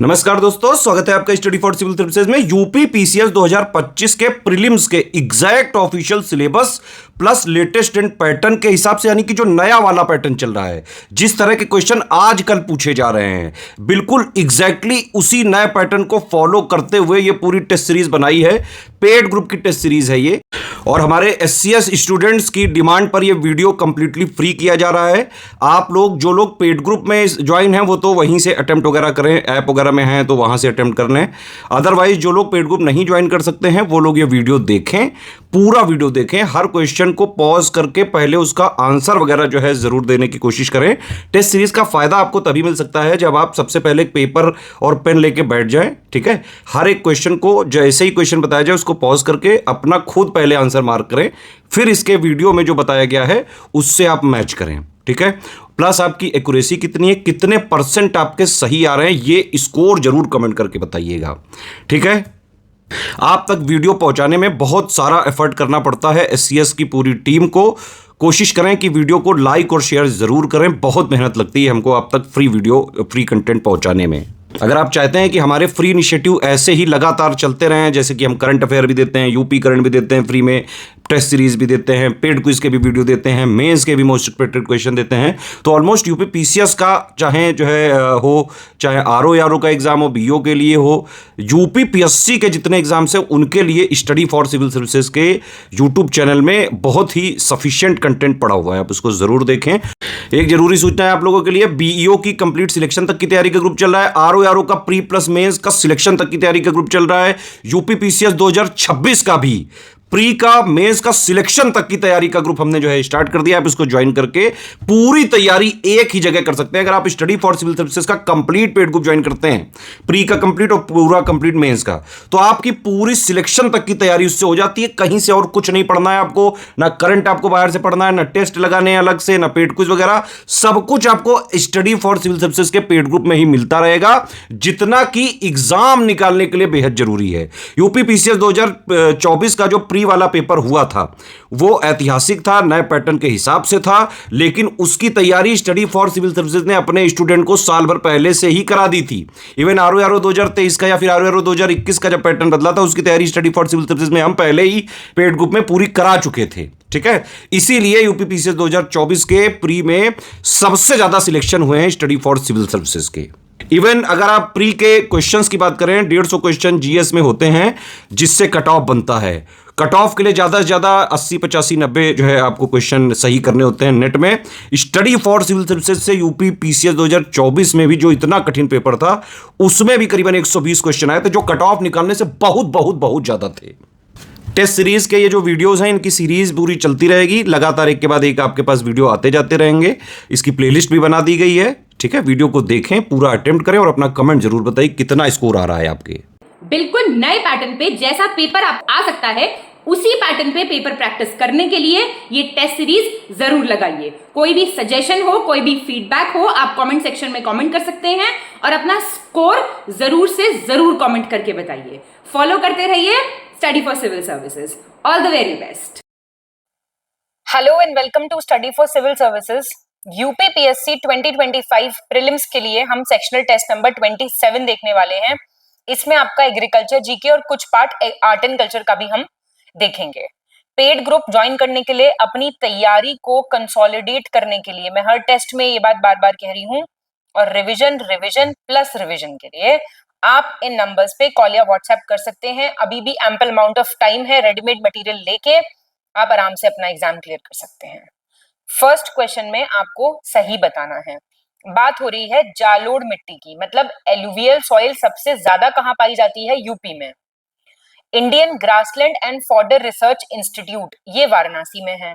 नमस्कार दोस्तों, स्वागत है आपका स्टडी फॉर सिविल सर्विसेज में। यूपी पीसीएस 2025 के प्रीलिम्स के exact official syllabus plus latest and pattern के हिसाब से, यानी कि जो नया वाला पैटर्न चल रहा है, जिस तरह के क्वेश्चन आजकल पूछे जा रहे हैं, बिल्कुल एग्जैक्टली उसी नए पैटर्न को फॉलो करते हुए ये पूरी टेस्ट सीरीज बनाई है। पेड ग्रुप की टेस्ट सीरीज है ये, और हमारे एससीएस स्टूडेंट्स की डिमांड पर ये वीडियो कंप्लीटली फ्री किया जा रहा है। आप लोग जो लोग पेड ग्रुप में ज्वाइन हैं वो तो वहीं से अटेम्प्ट वगैरह करें, ऐप वगैरह में हैं तो वहां से अटेम्प्ट कर लें। अदरवाइज जो लोग पेड ग्रुप नहीं ज्वाइन कर सकते हैं वो लोग ये वीडियो देखें, पूरा वीडियो देखें, हर क्वेश्चन को पॉज करके पहले उसका आंसर वगैरह जो है जरूर देने की कोशिश करें। टेस्ट सीरीज का फायदा आपको तभी मिल सकता है जब आप सबसे पहले एक पेपर और पेन लेके बैठ जाएं, ठीक है। हर एक क्वेश्चन को जैसे ही क्वेश्चन बताया जाए उसको पॉज करके अपना खुद पहले आंसर मार्क करें, फिर इसके वीडियो में जो बताया गया है उससे आप मैच करें, ठीक है। प्लस आपकी एक्यूरेसी कितनी है, कितने परसेंट आपके सही आ रहे हैं, ये स्कोर जरूर कमेंट करके बताइएगा, ठीक है। आप तक वीडियो पहुंचाने में बहुत सारा एफर्ट करना पड़ता है एससीएस की पूरी टीम को। कोशिश करें कि वीडियो को लाइक और शेयर जरूर करें, बहुत मेहनत लगती है हमको आप तक फ्री वीडियो, फ्री कंटेंट पहुंचाने में। अगर आप चाहते हैं कि हमारे फ्री इनिशिएटिव ऐसे ही लगातार चलते रहें, जैसे कि हम करंट अफेयर भी देते हैं, यूपी करंट भी देते हैं फ्री में, टेस्ट सीरीज भी देते हैं, पेड क्विज के भी वीडियो देते हैं, मेंस के भी मोस्ट एक्सपेक्टेड क्वेश्चन देते हैं, तो ऑलमोस्ट यूपी पीसीएस का चाहे जो है हो, चाहे आरओ का एग्जाम हो, बीओ के लिए हो, यूपी पीएससी के जितने एग्जाम्स हैं उनके लिए स्टडी फॉर सिविल सर्विसेज के यूट्यूब चैनल में बहुत ही सफिशिएंट कंटेंट पड़ा हुआ है, आप उसको जरूर देखें। एक जरूरी सूचना है आप लोगों के लिए, बीईओ की कंप्लीट सिलेक्शन तक की तैयारी का ग्रुप चल रहा है, आरओ का प्री प्लस मेंस का सिलेक्शन तक की तैयारी का ग्रुप चल रहा है, यूपी पीसीएस 2026 का भी प्री का मेंस का सिलेक्शन तक की तैयारी का ग्रुप हमने जो है स्टार्ट कर दिया। आप इसको ज्वाइन करके पूरी तैयारी एक ही जगह कर सकते हैं। अगर आप स्टडी फॉर सिविल सर्विसेज का कंप्लीट पेड ग्रुप ज्वाइन करते हैं, प्री का कंप्लीट और पूरा कंप्लीट मेंस का, तो आपकी पूरी सिलेक्शन तक की तैयारी उससे हो जाती है। कहीं से और कुछ नहीं पढ़ना है आपको, ना करंट आपको बाहर से पढ़ना है, ना टेस्ट लगाने हैं अलग से, ना पेड क्विज वगैरह, सब कुछ आपको स्टडी फॉर सिविल सर्विसेज के पेड ग्रुप में ही मिलता रहेगा, जितना कि एग्जाम निकालने के लिए बेहद जरूरी है। यूपी पीसीएस 2024 का जो प्री वाला पेपर हुआ था वो ऐतिहासिक था, नए पैटर्न के हिसाब से था, लेकिन उसकी तैयारी स्टडी फॉर सिविल सर्विसेज ने अपने स्टूडेंट को साल भर पहले से ही करा दी थी। इवन आरओ 2023 का या फिर आरओ 2021 का जब पैटर्न बदला था उसकी तैयारी स्टडी फॉर सिविल सर्विसेज में हम पहले ही पेड ग्रुप में पूरी करा चुके थे, ठीक है। इसीलिए यूपी पीसीएस 2024 के प्री में सबसे ज्यादा सिलेक्शन हुए हैं स्टडी फॉर सिविल सर्विसेज के। इवन अगर आप प्री के क्वेश्चंस की बात करें, 150 क्वेश्चन जीएस में होते हैं जिससे कट ऑफ बनता है। कट ऑफ के लिए ज्यादा से ज्यादा 80, 85, 90 जो है आपको क्वेश्चन सही करने होते हैं नेट में। स्टडी फॉर सिविल सर्विसेज से यूपी पीसीएस 2024 में भी जो इतना कठिन पेपर था उसमें भी करीबन 120 क्वेश्चन आए थे, जो कट ऑफ निकालने से बहुत बहुत बहुत ज्यादा थे। टेस्ट सीरीज के ये जो वीडियोस हैं, इनकी सीरीज पूरी चलती रहेगी, लगातार एक के बाद एक आपके पास वीडियो आते जाते रहेंगे। इसकी प्लेलिस्ट भी बना दी गई है, ठीक है। वीडियो को देखें, पूरा अटेम्प्ट करें और अपना कमेंट जरूर बताइए कितना स्कोर आ रहा है आपके। बिल्कुल नए पैटर्न पे जैसा पेपर आप आ सकता है उसी पैटर्न पे पेपर प्रैक्टिस करने के लिए ये टेस्ट सीरीज जरूर लगाइए। कोई भी सजेशन हो, कोई भी फीडबैक हो, आप कमेंट सेक्शन में कमेंट कर सकते हैं और अपना स्कोर जरूर से जरूर कमेंट करके बताइए। फॉलो करते रहिए study for civil services. All the very best. Hello and welcome to study for civil services. UPPSC 2025 prelims के लिए हम सेक्शनल टेस्ट नंबर 27 देखने वाले हैं। इसमें आपका एग्रीकल्चर, जीके और कुछ पार्ट आर्ट एंड कल्चर का भी हम देखेंगे। पेड ग्रुप ज्वाइन करने के लिए, अपनी तैयारी को कंसोलिडेट करने के लिए, मैं हर टेस्ट में ये बात बार बार कह रही हूँ, और रिवीजन रिवीजन प्लस रिवीजन के लिए आप इन नंबर्स पे कॉल या व्हाट्सएप कर सकते हैं। अभी भी एम्पल अमाउंट ऑफ टाइम है, रेडीमेड मटेरियल लेके आप आराम से अपना एग्जाम क्लियर कर सकते हैं। फर्स्ट क्वेश्चन में आपको सही बताना है। बात हो रही है जालोड़ मिट्टी की, मतलब एलुवियल सॉइल सबसे ज्यादा कहां पाई जाती है? यूपी में। Indian grassland and fodder research institute ये वाराणसी में है,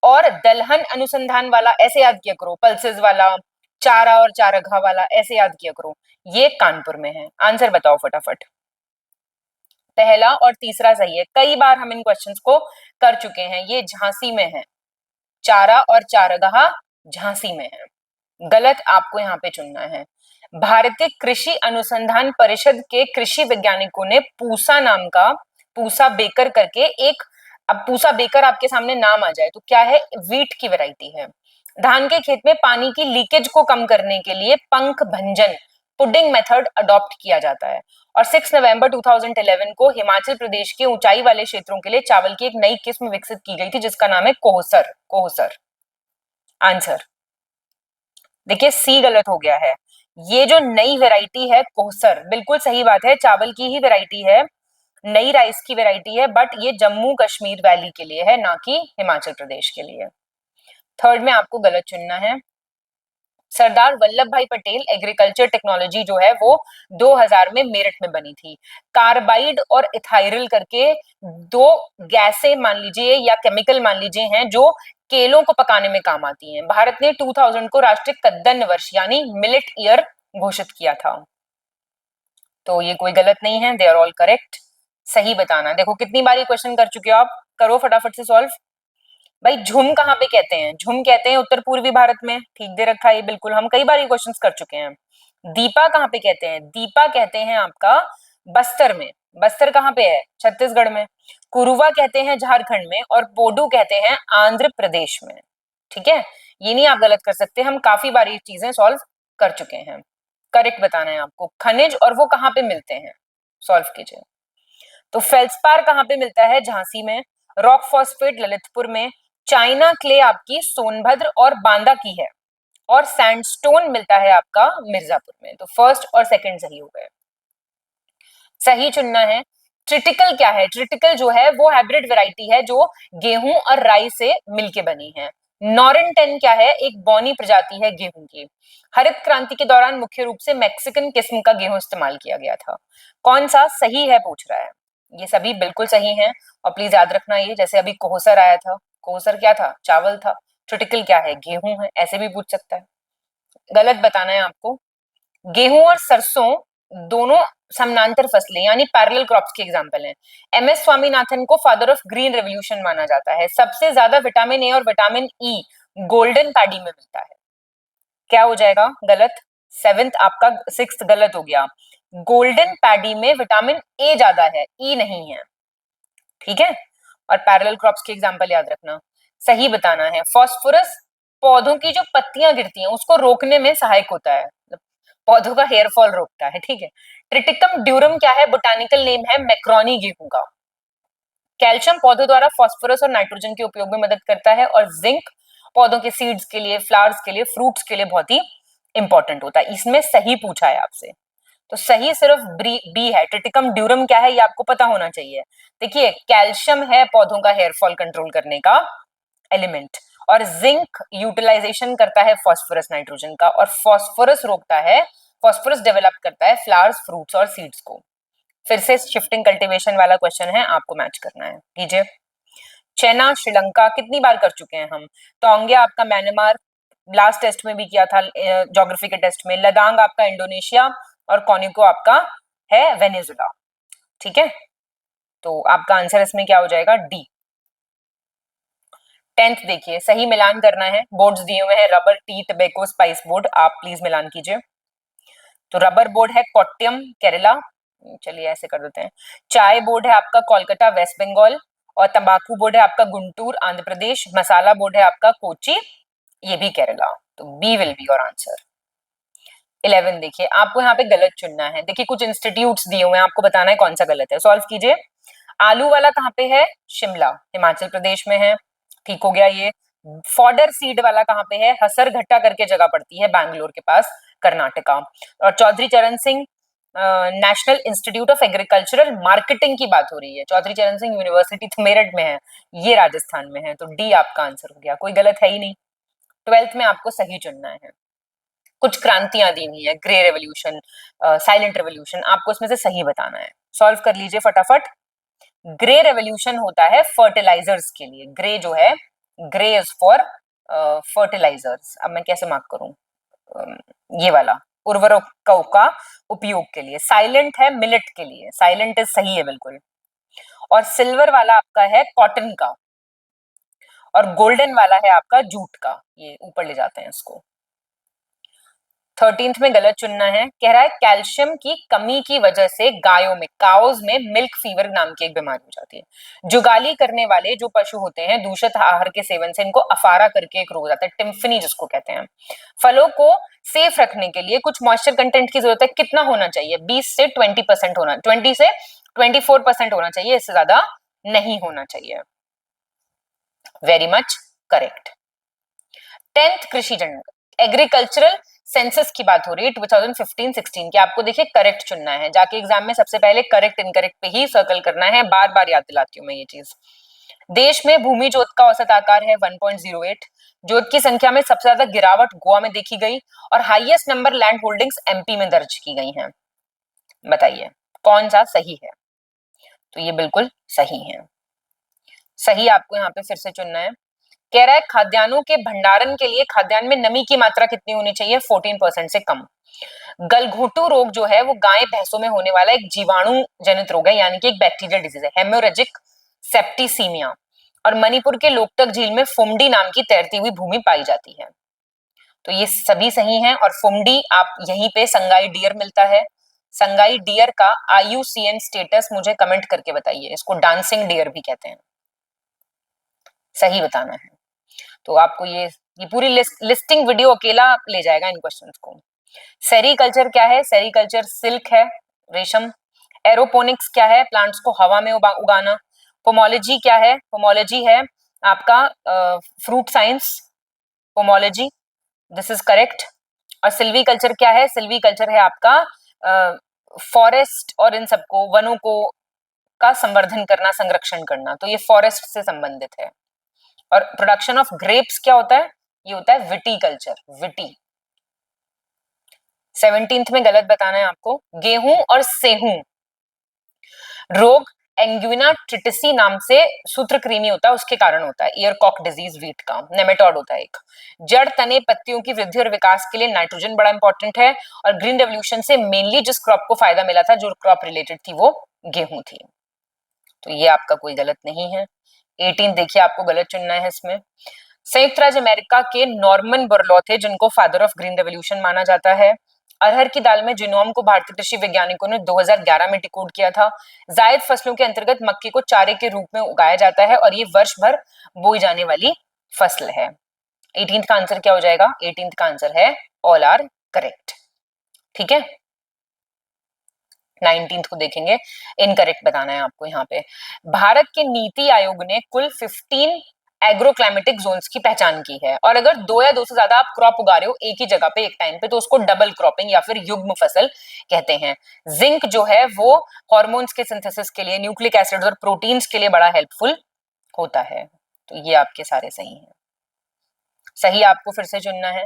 और दलहन अनुसंधान वाला ऐसे याद किया करो, पल्सेस वाला, चारा और चारागाह वाला ऐसे याद किया करो, ये कानपुर में है। आंसर बताओ फटाफट। पहला और तीसरा सही है, कई बार हम इन क्वेश्चंस को कर चुके हैं। ये झांसी में है, चारा और चारागाह झांसी में है। गलत आपको यहाँ पे चुनना है। भारतीय कृषि अनुसंधान परिषद के कृषि वैज्ञानिकों ने पूसा नाम का, पूसा बेकर करके एक, अब पूसा बेकर आपके सामने नाम आ जाए तो क्या है? वीट की वैरायटी है। धान के खेत में पानी की लीकेज को कम करने के लिए पंख भंजन पुडिंग मेथड अडॉप्ट किया जाता है। और 6 नवंबर 2011 को हिमाचल प्रदेश के ऊंचाई वाले क्षेत्रों के लिए चावल की एक नई किस्म विकसित की गई थी जिसका नाम है कोहसर। कोहसर आंसर। देखिए सी गलत हो गया है। ये जो नई वैरायटी है कोहसर, बिल्कुल सही बात है, चावल की ही वैरायटी है, नई राइस की वैरायटी है, बट ये जम्मू कश्मीर वैली के लिए है, ना कि हिमाचल प्रदेश के लिए। थर्ड में आपको गलत चुनना है। सरदार वल्लभ भाई पटेल एग्रीकल्चर टेक्नोलॉजी जो है वो 2000 में मेरठ में बनी थी। कार्बाइड और इथाइल करके दो गैसें मान लीजिए या केमिकल मान लीजिए हैं जो केलों को पकाने में काम आती हैं। भारत ने 2000 को राष्ट्रीय कद्दन वर्ष यानी मिलेट ईयर घोषित किया था। तो ये कोई गलत नहीं है, दे आर ऑल करेक्ट। सही बताना। देखो कितनी बार ये क्वेश्चन कर चुके हो आप, करो फटाफट से सॉल्व। भाई झुम कहाँ पे कहते हैं? झुम कहते हैं उत्तर पूर्वी भारत में, ठीक दे रखा है ये, बिल्कुल हम कई बार ये क्वेश्चंस कर चुके हैं। दीपा कहाँ पे कहते हैं? दीपा कहते हैं आपका बस्तर में। बस्तर कहाँ पे है? छत्तीसगढ़ में। कुरुवा कहते हैं झारखंड में, और पोडू कहते हैं आंध्र प्रदेश में। ठीक है, ये नहीं आप गलत कर सकते, हम काफी बार ये चीजें सॉल्व कर चुके हैं। करेक्ट बताना है आपको। खनिज और वो कहाँ पे मिलते हैं, सॉल्व कीजिए। तो फेल्सपार कहाँ पे मिलता है? झांसी में। रॉक फॉस्फेट ललितपुर में। चाइना क्ले आपकी सोनभद्र और बांदा की है, और सैंडस्टोन मिलता है आपका मिर्जापुर में। तो फर्स्ट और सेकंड सही हो गए। सही चुनना है। ट्रिटिकल क्या है? ट्रिटिकल जो है वो हाइब्रिड वैरायटी है जो गेहूं और राई से मिलके बनी है। नॉरेन 10 क्या है? एक बौनी प्रजाति है गेहूं की। हरित क्रांति के दौरान मुख्य रूप से मैक्सिकन किस्म का गेहूं इस्तेमाल किया गया था। कौन सा सही है पूछ रहा है। ये सभी बिल्कुल सही हैं, और प्लीज याद रखना ये, जैसे अभी कोहसर आया था, कोहसर क्या था? चावल था। ट्रिटिकल क्या है? गेहूं है, ऐसे भी पूछ सकता है। गलत बताना है आपको। गेहूं और सरसों दोनों समानांतर फसलें यानी पैरेलल क्रॉप्स के एग्जांपल हैं। एमएस स्वामीनाथन को फादर ऑफ ग्रीन रेवोल्यूशन माना जाता है। सबसे ज्यादा विटामिन ए और विटामिन ई गोल्डन पैडी में मिलता है। क्या हो जाएगा? गलत। सेवेंथ आपका, सिक्स्थ गलत हो गया। गोल्डन पैडी में विटामिन ए ज्यादा है, ई नहीं है। ठीक है, और पैरेलल क्रॉप्स के एग्जांपल याद रखना। सही बताना है। फास्फोरस पौधों की जो पत्तियां गिरती हैं उसको रोकने में सहायक होता है, पौधों का हेयर फॉल रोकता है। ठीक है। ट्रिटिकम ड्यूरम क्या है? बोटानिकल नेम है मैक्रोनी गेहूं का। कैल्शियम पौधों द्वारा फास्फोरस और नाइट्रोजन के उपयोग में मदद करता है, और जिंक पौधों के सीड्स के लिए, फ्लावर्स के लिए, फ्रूट्स के लिए बहुत ही इंपॉर्टेंट होता है। इसमें सही पूछा है आपसे, तो सही सिर्फ बी है। ट्रिटिकम ड्यूरम क्या है ये आपको पता होना चाहिए। देखिए कैल्शियम है पौधों का हेयर फॉल कंट्रोल करने का एलिमेंट, और जिंक यूटिलाइजेशन करता है फास्फोरस नाइट्रोजन का, और फास्फोरस रोकता है, फास्फोरस डेवलप करता है फ्लावर्स, फ्रूट्स और सीड्स को। फिर से शिफ्टिंग कल्टीवेशन वाला क्वेश्चन है, आपको मैच करना है। कीजिए। चाइना श्रीलंका कितनी बार कर चुके हैं हम? टोंगिया आपका म्यांमार, लास्ट टेस्ट में भी किया था, ज्योग्राफी के टेस्ट में। लदांग आपका इंडोनेशिया, और कॉनिको आपका है वेनेजुला। ठीक है, तो आपका आंसर इसमें क्या हो जाएगा? डी। 10th देखिए, सही मिलान करना है। बोर्ड्स दिए हुए हैं rubber, T, tobacco, spice board, आप प्लीज मिलान कीजिए। तो रबर बोर्ड है कोट्टयम केरला, चलिए ऐसे कर देते हैं। चाय बोर्ड है आपका कोलकाता वेस्ट बंगाल, और तंबाकू बोर्ड है आपका गुंटूर आंध्र प्रदेश। मसाला बोर्ड है आपका कोची, ये भी केरला। तो B will be your answer. 11 देखिए, आपको यहाँ पे गलत चुनना है। देखिए कुछ इंस्टीट्यूट्स दिए हुए हैं, आपको बताना है कौन सा गलत है। सॉल्व कीजिए। आलू वाला कहाँ पे है? शिमला, हिमाचल प्रदेश में है। ठीक हो गया ये। फॉडर सीड वाला कहाँ पे है? हसरघट्टा करके जगह पड़ती है बैंगलोर के पास, कर्नाटका। और चौधरी चरण Singh national institute of agricultural marketing की बात हो रही है। चौधरी चरण सिंह यूनिवर्सिटी तो मेरठ में है, ये राजस्थान में है। तो डी आपका आंसर हो गया, कोई गलत है ही नहीं। 12th में आपको सही चुनना है। कुछ क्रांतियां दी हुई है, ग्रे रेवोल्यूशन, साइलेंट रेवोल्यूशन, आपको इसमें से सही बताना है। सॉल्व कर लीजिए फटाफट। ग्रे रेवोल्यूशन होता है फर्टिलाइजर्स के लिए। ग्रे जो है, ग्रे इज फॉर फर्टिलाइजर्स। अब मैं कैसे मार्क करूं? ये वाला उर्वरकों का उपयोग के लिए। साइलेंट है मिलेट के लिए, साइलेंट इज सही है बिल्कुल। और सिल्वर वाला आपका है कॉटन का, और गोल्डन वाला है आपका जूट का। ये ऊपर ले जाते हैं इसको। 13th में गलत चुनना है। कह रहा है कैल्शियम की कमी की वजह से गायों में, काउज में मिल्क फीवर नाम की एक बीमारी हो जाती है। जुगाली करने वाले जो पशु होते हैं, दूषित आहार के सेवन से इनको अफारा करके एक रोग आता है, टिम्फनी जिसको कहते हैं। फलों को सेफ रखने के लिए कुछ मॉइस्चर कंटेंट की जरूरत है। कितना होना चाहिए? 20 से 20% होना, 20 से 24% होना चाहिए, इससे ज्यादा नहीं होना चाहिए। Very much correct. 10th कृषि जनगणना एग्रीकल्चरल सेंसस की बात हो रही है 2015-16 की। आपको देखिए करेक्ट चुनना है, जाके एग्जाम में सबसे पहले करेक्ट इनकरेक्ट पे ही सर्कल करना है। बार बार याद दिलाती हूँ मैं ये चीज। देश में भूमि जोत का औसत आकार है 1.08। जोत की संख्या में सबसे ज्यादा गिरावट गोवा में देखी गई और highest number land holdings MP में दर्ज की गई हैं। बताइए कौन सा सही है? तो ये बिल्कुल सही है। सही आपको यहाँ पे फिर से चुनना है। कह रहा है खाद्यान्नों के भंडारण के लिए खाद्यान्न में नमी की मात्रा कितनी होनी चाहिए? 14% से कम। गलघोटू रोग जो है वो गाय भैंसों में होने वाला एक जीवाणु जनित रोग है, यानी कि एक बैक्टीरियल डिजीज है, हेमोरेजिक सेप्टिसीमिया। और मणिपुर के लोकतक झील में फुमडी नाम की तैरती हुई भूमि पाई जाती है। तो ये सभी सही हैं। और फुमडी आप यहीं पे संगाई डियर मिलता है। संगाई डियर का IUCN स्टेटस मुझे कमेंट करके बताइए। इसको डांसिंग डियर भी कहते हैं। सही बताना है। तो आपको ये पूरी लिस्टिंग वीडियो अकेला ले जाएगा इन क्वेश्चंस को। सेरीकल्चर क्या है? सेरीकल्चर सिल्क है, रेशम। एरोपोनिक्स क्या है? प्लांट्स को हवा में उगाना। पोमोलॉजी क्या है? पोमोलॉजी है आपका fruit science, pomology, this is correct. और सिल्वी कल्चर क्या है? सिल्वी कल्चर है आपका फॉरेस्ट और इन सबको, वनों को का संवर्धन करना, संरक्षण करना। तो ये फॉरेस्ट से संबंधित है। और प्रोडक्शन ऑफ ग्रेप्स क्या होता है? ये होता है विटीकल्चर, विटी। 17th में गलत बताना है आपको। गेहूं और सेहूं रोग एंगुइना ट्रिटिसी नाम से सूत्रकृमि होता है, उसके कारण होता है। ईयरकॉक डिजीज वीट का नेमेटोड होता है एक। जड़, तने, पत्तियों की वृद्धि और विकास के लिए नाइट्रोजन बड़ा इंपॉर्टेंट है। और ग्रीन रेवोल्यूशन से मेनली जिस क्रॉप को फायदा मिला था, जो क्रॉप रिलेटेड थी, वो गेहूं थी। तो ये आपका कोई गलत नहीं है। 18 देखिए आपको गलत चुनना है इसमें। संयुक्त राज्य अमेरिका के नॉर्मन बोरलॉ थे, जिनको फादर ऑफ ग्रीन रेवोल्यूशन माना जाता है। अरहर की दाल में जीनोम को भारतीय कृषि वैज्ञानिकों ने 2011 में डिकोड किया था। जायद फसलों के अंतर्गत मक्के को चारे के रूप में उगाया जाता है और ये वर्ष भर बोई जाने वाली फसल है। 18th का आंसर क्या हो जाएगा? 18th का आंसर है ऑल आर करेक्ट। ठीक है। 19th को देखेंगे, इनकरेक्ट बताना है आपको। यहाँ पे भारत के नीति आयोग ने कुल 15 एग्रोक्लाइमेटिक जोन्स की पहचान की है। और अगर 2 या 2 से ज्यादा आप क्रॉप उगा रहे हो एक ही जगह पे एक टाइम पे, तो उसको डबल क्रॉपिंग या फिर युग्म फसल कहते हैं। जिंक जो है वो हॉर्मोन्स के सिंथेसिस के लिए, न्यूक्लिक एसिड्स और प्रोटीन्स के लिए बड़ा हेल्पफुल होता है। तो ये आपके सारे सही हैं। सही आपको फिर से चुनना है।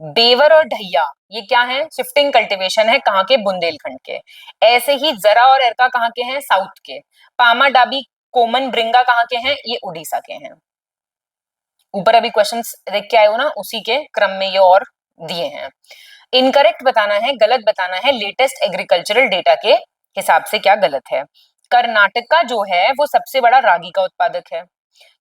बेवर और ढैया ये क्या है? शिफ्टिंग कल्टीवेशन है। कहाँ के? बुंदेलखंड के। ऐसे ही जरा और एरका कहाँ के हैं? साउथ के। पामा डाबी, कोमन, ब्रिंगा कहाँ के हैं? ये उड़ीसा के हैं। ऊपर अभी क्वेश्चंस देख के आए हो ना, उसी के क्रम में ये और दिए हैं। इनकरेक्ट बताना है, गलत बताना है। लेटेस्ट एग्रीकल्चरल डेटा के हिसाब से क्या गलत है? कर्नाटका जो है वो सबसे बड़ा रागी का उत्पादक है।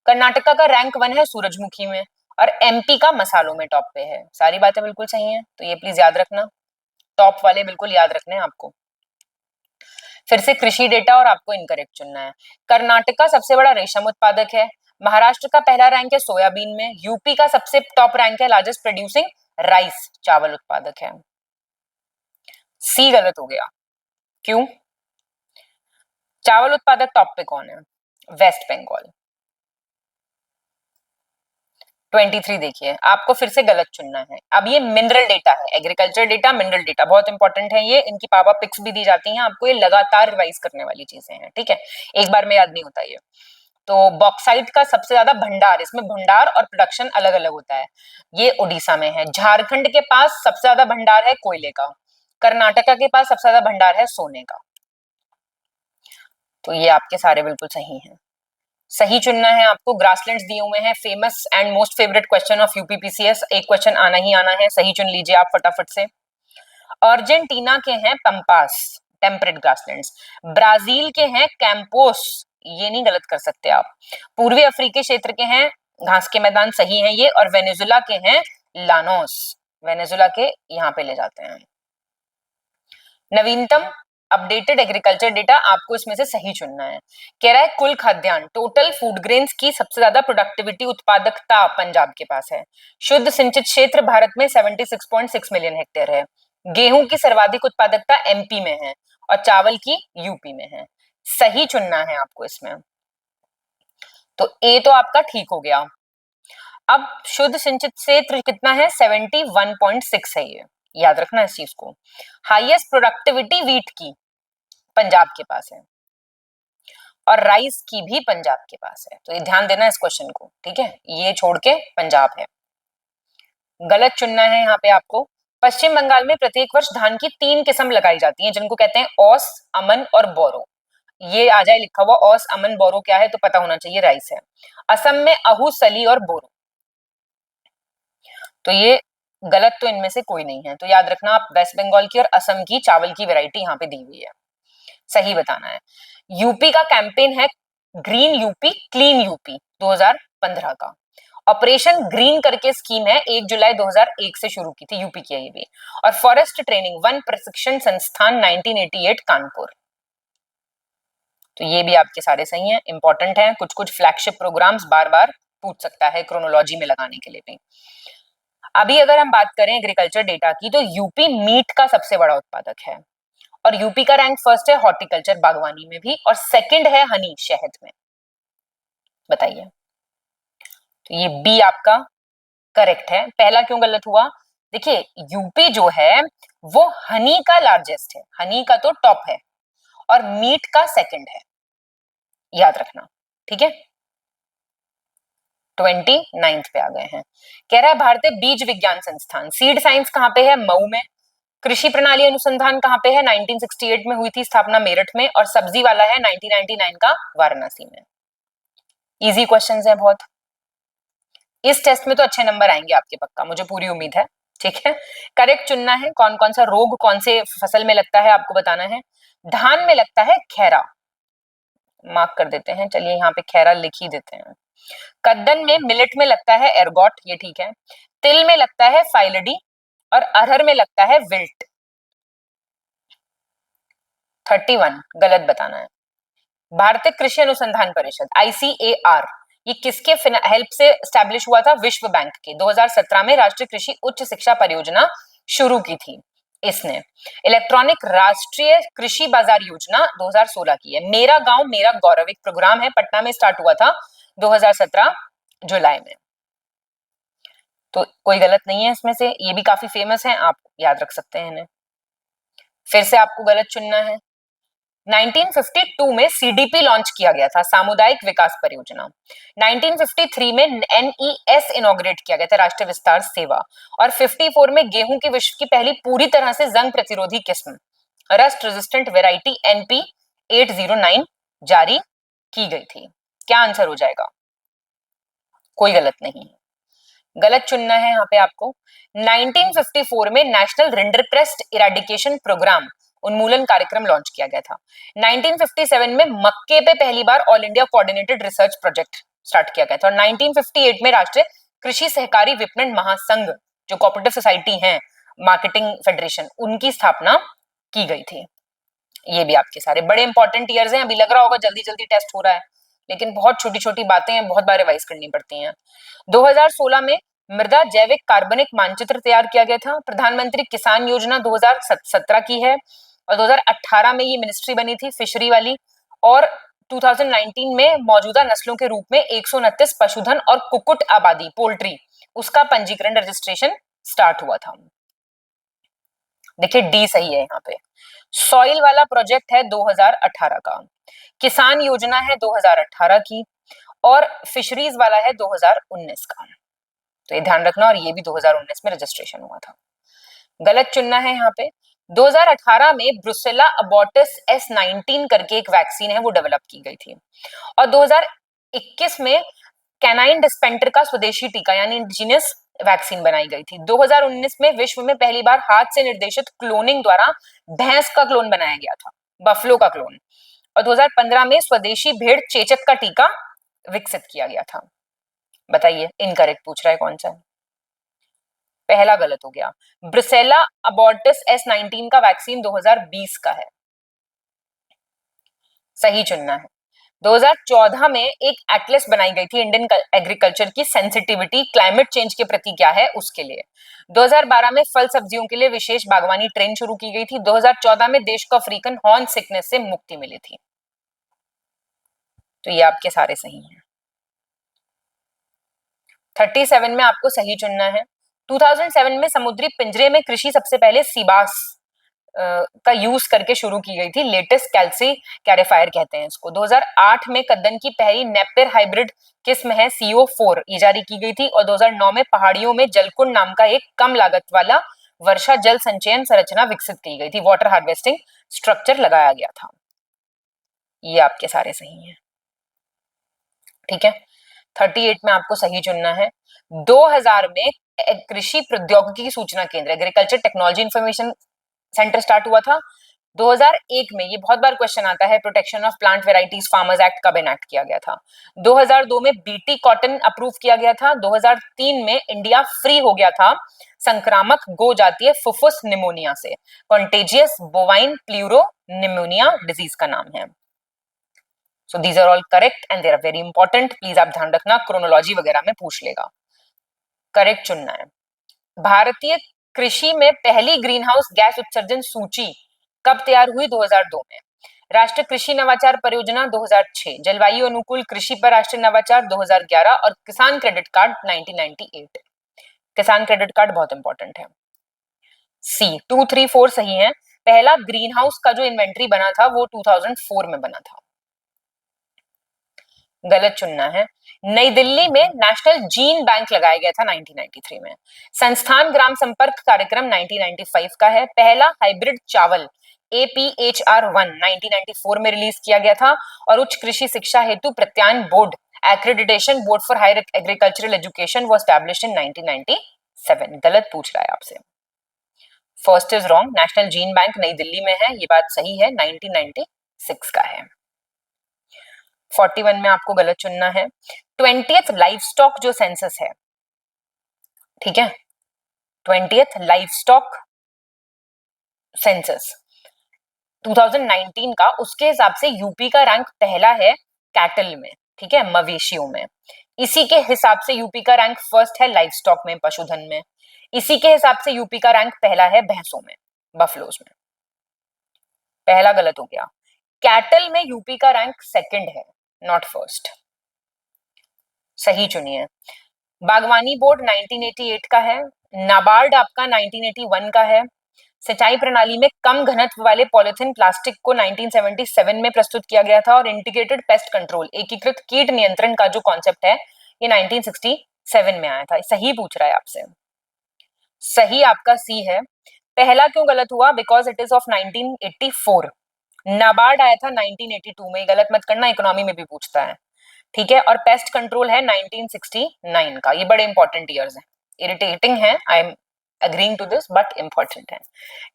कर्नाटका का रैंक 1 है सूरजमुखी में। और एमपी का मसालों में टॉप पे है। सारी बातें बिल्कुल सही हैं, तो ये प्लीज याद रखना। टॉप वाले बिल्कुल याद रखने हैं आपको। फिर से कृषि डेटा और आपको इनकरेक्ट चुनना है। कर्नाटका सबसे बड़ा रेशम उत्पादक है। महाराष्ट्र का पहला रैंक है सोयाबीन में। यूपी का सबसे टॉप रैंक है लार्जेस्ट प्रोड्यूसिंग राइस, चावल उत्पादक है। सी गलत हो गया। क्यों? चावल उत्पादक टॉप पे कौन है? वेस्ट बंगाल। 23 देखिए आपको फिर से गलत चुनना है। अब ये मिनरल डेटा है, एग्रीकल्चर डेटा, मिनरल डेटा बहुत इंपॉर्टेंट है। ये इनकी पावर पिक्स भी दी जाती हैं आपको। ये लगातार रिवाइज करने वाली चीजें हैं, ठीक है। एक बार में याद नहीं होता ये। तो बॉक्साइट का सबसे ज्यादा भंडार, इसमें भंडार और प्रोडक्शन अलग अलग होता है, ये उड़ीसा में है। झारखंड के पास सबसे ज्यादा भंडार है कोयले का। कर्नाटका के पास सबसे ज्यादा भंडार है सोने का। तो ये आपके सारे बिल्कुल सही हैं। सही चुनना है आपको। ग्रासलैंड्स दिए हुए हैं, famous and most favourite question of UPPCS. एक क्वेश्चन आना ही आना है, सही चुन लीजिए आप फटाफट से। अर्जेंटीना के हैं पंपास, टेम्परेट ग्रासलैंड्स। ब्राजील के हैं कैंपोस, ये नहीं गलत कर सकते आप। पूर्वी अफ्रीकी क्षेत्र के हैं घास के मैदान, सही है ये। और वेनेजुला के हैं लानोस। वेनेजुला के यहाँ पे ले जाते हैं। नवीनतम अपडेटेड एग्रीकल्चर डेटा, आपको इसमें से सही चुनना है। कह रहा है कुल खाद्यान्न, टोटल फूड ग्रेन्स की सबसे ज्यादा प्रोडक्टिविटी उत्पादकता पंजाब के पास है। शुद्ध सिंचित क्षेत्र भारत में 76.6 मिलियन हेक्टेयर है। गेहूं की सर्वाधिक उत्पादकता एमपी में है और चावल की यूपी में है। सही चुनना है आपको इसमें। तो ए तो आपका ठीक हो गया। अब शुद्ध सिंचित क्षेत्र कितना है? 71.6 है ये, याद रखना इस चीज को। हाईएस्ट प्रोडक्टिविटी वीट की पंजाब के पास है और राइस की भी पंजाब के पास है, तो ये ध्यान देना इस क्वेश्चन को, ठीक है। ये छोड़ के पंजाब है। गलत चुनना है यहाँ पे आपको। पश्चिम बंगाल में प्रत्येक वर्ष धान की 3 किस्म लगाई जाती हैं, जिनको कहते हैं औस, अमन और बोरो। ये आ जाए लिखा हुआ, औस, अमन, बोरो क्या है तो पता होना चाहिए, राइस है। असम में अहू, सली और बोरो। तो ये गलत तो इनमें से कोई नहीं है, तो याद रखना आप वेस्ट बंगाल की और असम की चावल की वैरायटी यहाँ पे दी हुई है, सही बताना है। यूपी का कैंपेन है ग्रीन यूपी क्लीन यूपी 2015 का। ऑपरेशन ग्रीन करके स्कीम है, 1 जुलाई 2001 से शुरू की थी, यूपी की है ये भी। और फॉरेस्ट ट्रेनिंग वन प्रशिक्षण संस्थान 1988 कानपुर। तो ये भी आपके सारे सही हैं, इंपॉर्टेंट हैं। कुछ कुछ फ्लैगशिप प्रोग्राम्स बार बार पूछ सकता है क्रोनोलॉजी में लगाने के लिए भी। अभी अगर हम बात करें एग्रीकल्चर डेटा की, तो यूपी मीट का सबसे बड़ा उत्पादक है और यूपी का रैंक फर्स्ट है हॉर्टिकल्चर बागवानी में भी, और सेकंड है हनी शहद में। बताइए, तो ये बी आपका करेक्ट है। पहला क्यों गलत हुआ? देखिए यूपी जो है वो हनी का लार्जेस्ट है, हनी का तो टॉप है और मीट का सेकंड है, याद रखना, ठीक है। 29th पे आ गए हैं। कह रहा है भारतीय बीज विज्ञान संस्थान, सीड साइंस कहाँ पे है? मऊ में। कृषि प्रणाली अनुसंधान कहाँ पे है? 1968 में हुई थी स्थापना मेरठ में, और सब्जी वाला है 1999 का वाराणसी में। इजी क्वेश्चंस है बहुत। इस टेस्ट में तो अच्छे नंबर आएंगे आपके पक्का, मुझे पूरी उम्मीद है, ठीक है। करेक्ट चुनना है। कौन कौन सा रोग कौन से फसल में लगता है आपको बताना है। धान में लगता है खैरा, मार्क कर देते हैं, चलिए यहाँ पे खैरा लिख ही देते हैं। कद्दन में मिलेट में लगता है एर्गॉट, ये ठीक है। तिल में लगता है फाइलडी और अरहर में लगता है विल्ट। 31 गलत बताना है। भारतीय कृषि अनुसंधान परिषद ICAR, ये किसके हेल्प से एस्टैब्लिश हुआ था? विश्व बैंक के। 2017 में राष्ट्रीय कृषि उच्च शिक्षा परियोजना शुरू की थी इसने। इलेक्ट्रॉनिक राष्ट्रीय कृषि बाजार योजना 2016 की है। मेरा गांव मेरा गौरव एक प्रोग्राम है, पटना में स्टार्ट हुआ था 2017 जुलाई में। तो कोई गलत नहीं है इसमें से, ये भी काफी फेमस है, आप याद रख सकते हैं इन्हें। फिर से आपको गलत चुनना है। 1952 में सीडीपी लॉन्च किया गया था, सामुदायिक विकास परियोजना। 1953 में NES इनॉग्रेट किया गया था, राष्ट्रीय विस्तार सेवा। और 54 में गेहूं की विश्व की पहली पूरी तरह से जंग प्रतिरोधी किस्म रस्ट रेजिस्टेंट वेराइटी NP 809 जारी की गई थी। क्या आंसर हो जाएगा? कोई गलत नहीं है, गलत चुनना है यहाँ पे आपको। 1954 में नेशनल रिंडरपेस्ट इरेडिकेशन प्रोग्राम उन्मूलन कार्यक्रम लॉन्च किया गया था। 1957 में मक्के पे पहली बार all India coordinated research project start किया गया था। और 1958 में राष्ट्रीय कृषि सहकारी विपणन महासंघ, जो कोऑपरेटिव सोसाइटी है, मार्केटिंग फेडरेशन, उनकी स्थापना की गई थी। ये भी आपके सारे बड़े इंपॉर्टेंट ईयर्स हैं। अभी लग रहा होगा जल्दी जल्दी टेस्ट हो रहा है, लेकिन बहुत छोटी छोटी बातें हैं, बहुत बार रिवाइज करनी पड़ती हैं। 2016 में मृदा जैविक कार्बनिक मानचित्र तैयार किया गया था। प्रधानमंत्री किसान योजना 2017 की है और 2018 में ये मिनिस्ट्री बनी थी फिशरी वाली। और 2019 में मौजूदा नस्लों के रूप में 129 पशुधन और कुक्कुट आबादी पोल्ट्री, उसका पंजीकरण रजिस्ट्रेशन स्टार्ट हुआ था। देखिए डी सही है यहाँ पे। सॉइल वाला प्रोजेक्ट है 2018 का, किसान योजना है 2018 की, और फिशरीज वाला है 2019 का। तो ये ध्यान रखना, और ये भी 2019 में रजिस्ट्रेशन हुआ था। गलत चुनना है यहाँ पे। 2018 में ब्रुसेला अबॉर्टिस S19 करके एक वैक्सीन है, वो डेवलप की गई थी। और 2021 में कैनाइन डिस्पेंटर का स्वदेशी टीका यानी इंडिजिनस वैक्सीन बनाई गई थी। 2019 में विश्व में पहली बार हाथ से निर्देशित क्लोनिंग द्वारा भैंस का क्लोन बनाया गया था, बफलो का क्लोन। और 2015 में स्वदेशी भेड़ चेचक का टीका विकसित किया गया था। बताइए इनकरेक्ट पूछ रहा है कौन सा है? पहला गलत हो गया। ब्रुसेला अबॉर्टिस S19 का वैक्सीन 2020 का है, सही चुनना है। 2014 में एक एटलस बनाई गई थी इंडियन एग्रीकल्चर की सेंसिटिविटी क्लाइमेट चेंज के प्रति क्या है उसके लिए। 2012 में फल सब्जियों के लिए विशेष बागवानी ट्रेन शुरू की गई थी। 2014 में देश को अफ्रीकन हॉर्न सिकनेस से मुक्ति मिली थी। तो ये आपके सारे सही हैं। 37 में आपको सही चुनना है। 2007 में समुद्री पिंजरे में कृषि सबसे पहले सीबास का यूज करके शुरू की गई थी। लेटेस्ट कैल्सी कैरिफायर कहते हैं इसको। 2008 में कद्दन की पहली नेपियर हाइब्रिड किस्म है CO4 ये जारी की गई थी। और 2009 में पहाड़ियों में जलकुंड नाम का एक कम लागत वाला वर्षा जल संचयन संरचना विकसित की गई थी। वाटर हार्वेस्टिंग स्ट्रक्चर लगाया गया था। ये आपके सारे सही हैं, ठीक है। 38 में आपको सही चुनना है। 2000 में कृषि प्रौद्योगिकी सूचना केंद्र agriculture technology information centre start हुआ था। 2001 में ये बहुत बार क्वेश्चन आता है, protection of plant varieties farmers act कब एनैक्ट किया गया था। 2002 में BT कॉटन अप्रूव किया गया था। 2003 में इंडिया फ्री हो गया था संक्रामक गो जातीय फुफ्फुस निमोनिया से। Contagious bovine pleuropneumonia disease का नाम है। So these are all correct and there are very important. Please आप ध्यान रखना, क्रोनोलॉजी वगैरह में पूछ लेगा। करेक्ट चुनना है। भारतीय कृषि में पहली ग्रीन हाउस गैस उत्सर्जन सूची कब तैयार हुई? 2002 में। राष्ट्रीय कृषि नवाचार परियोजना 2006, जलवायु अनुकूल कृषि पर राष्ट्रीय नवाचार 2011 और किसान क्रेडिट कार्ड 1998। किसान क्रेडिट कार्ड बहुत इंपॉर्टेंट है। C 2, 3, 4 सही है। पहला ग्रीन हाउस का जो इन्वेंट्री बना था वो 2004 में बना था। गलत चुनना है। नई दिल्ली में नेशनल जीन बैंक लगाया गया था 1993 में। संस्थान ग्राम संपर्क कार्यक्रम 1995 का है। पहला हाइब्रिड चावल APHR1 1994 में रिलीज किया गया था। और उच्च कृषि शिक्षा हेतु प्रत्यायन board accreditation board for higher agricultural education वो एस्टैब्लिश्ड इन 1997। गलत पूछ रहा है आपसे। First is wrong. National gene bank नई दिल्ली में है, ये बात सही है, 1996 का है। 41 में आपको गलत चुनना है। 20th लाइव स्टॉक जो सेंसस है, ठीक है, 20th लाइव स्टॉक सेंसस 2019 का, उसके हिसाब से यूपी का रैंक पहला है कैटल में, ठीक है, मवेशियों में। इसी के हिसाब से यूपी का रैंक फर्स्ट है लाइव स्टॉक में, पशुधन में। इसी के हिसाब से यूपी का रैंक पहला है भैंसों में, बफलोज में। पहला गलत हो गया। कैटल में यूपी का रैंक सेकंड है, नॉट फर्स्ट। सही चुनिए। बागवानी बोर्ड 1988 का है। नाबार्ड आपका 1981 का है। सिंचाई प्रणाली में कम घनत्व वाले पॉलिथीन प्लास्टिक को 1977 में प्रस्तुत किया गया था। और इंटीग्रेटेड पेस्ट कंट्रोल एकीकृत कीट नियंत्रण का जो कॉन्सेप्ट है ये 1967 में आया था। सही पूछ रहा है आपसे। सही आपका सी है। पहला क्यों गलत हुआ? Because it is of 1984। NABARD आया था 1982 में। गलत मत करना, इकोनॉमी में भी पूछता है, ठीक है। और पेस्ट कंट्रोल है 1969 का। ये बड़े इंपॉर्टेंट ईयर्स हैं। इरिटेटिंग है, I am agreeing to this, but important है।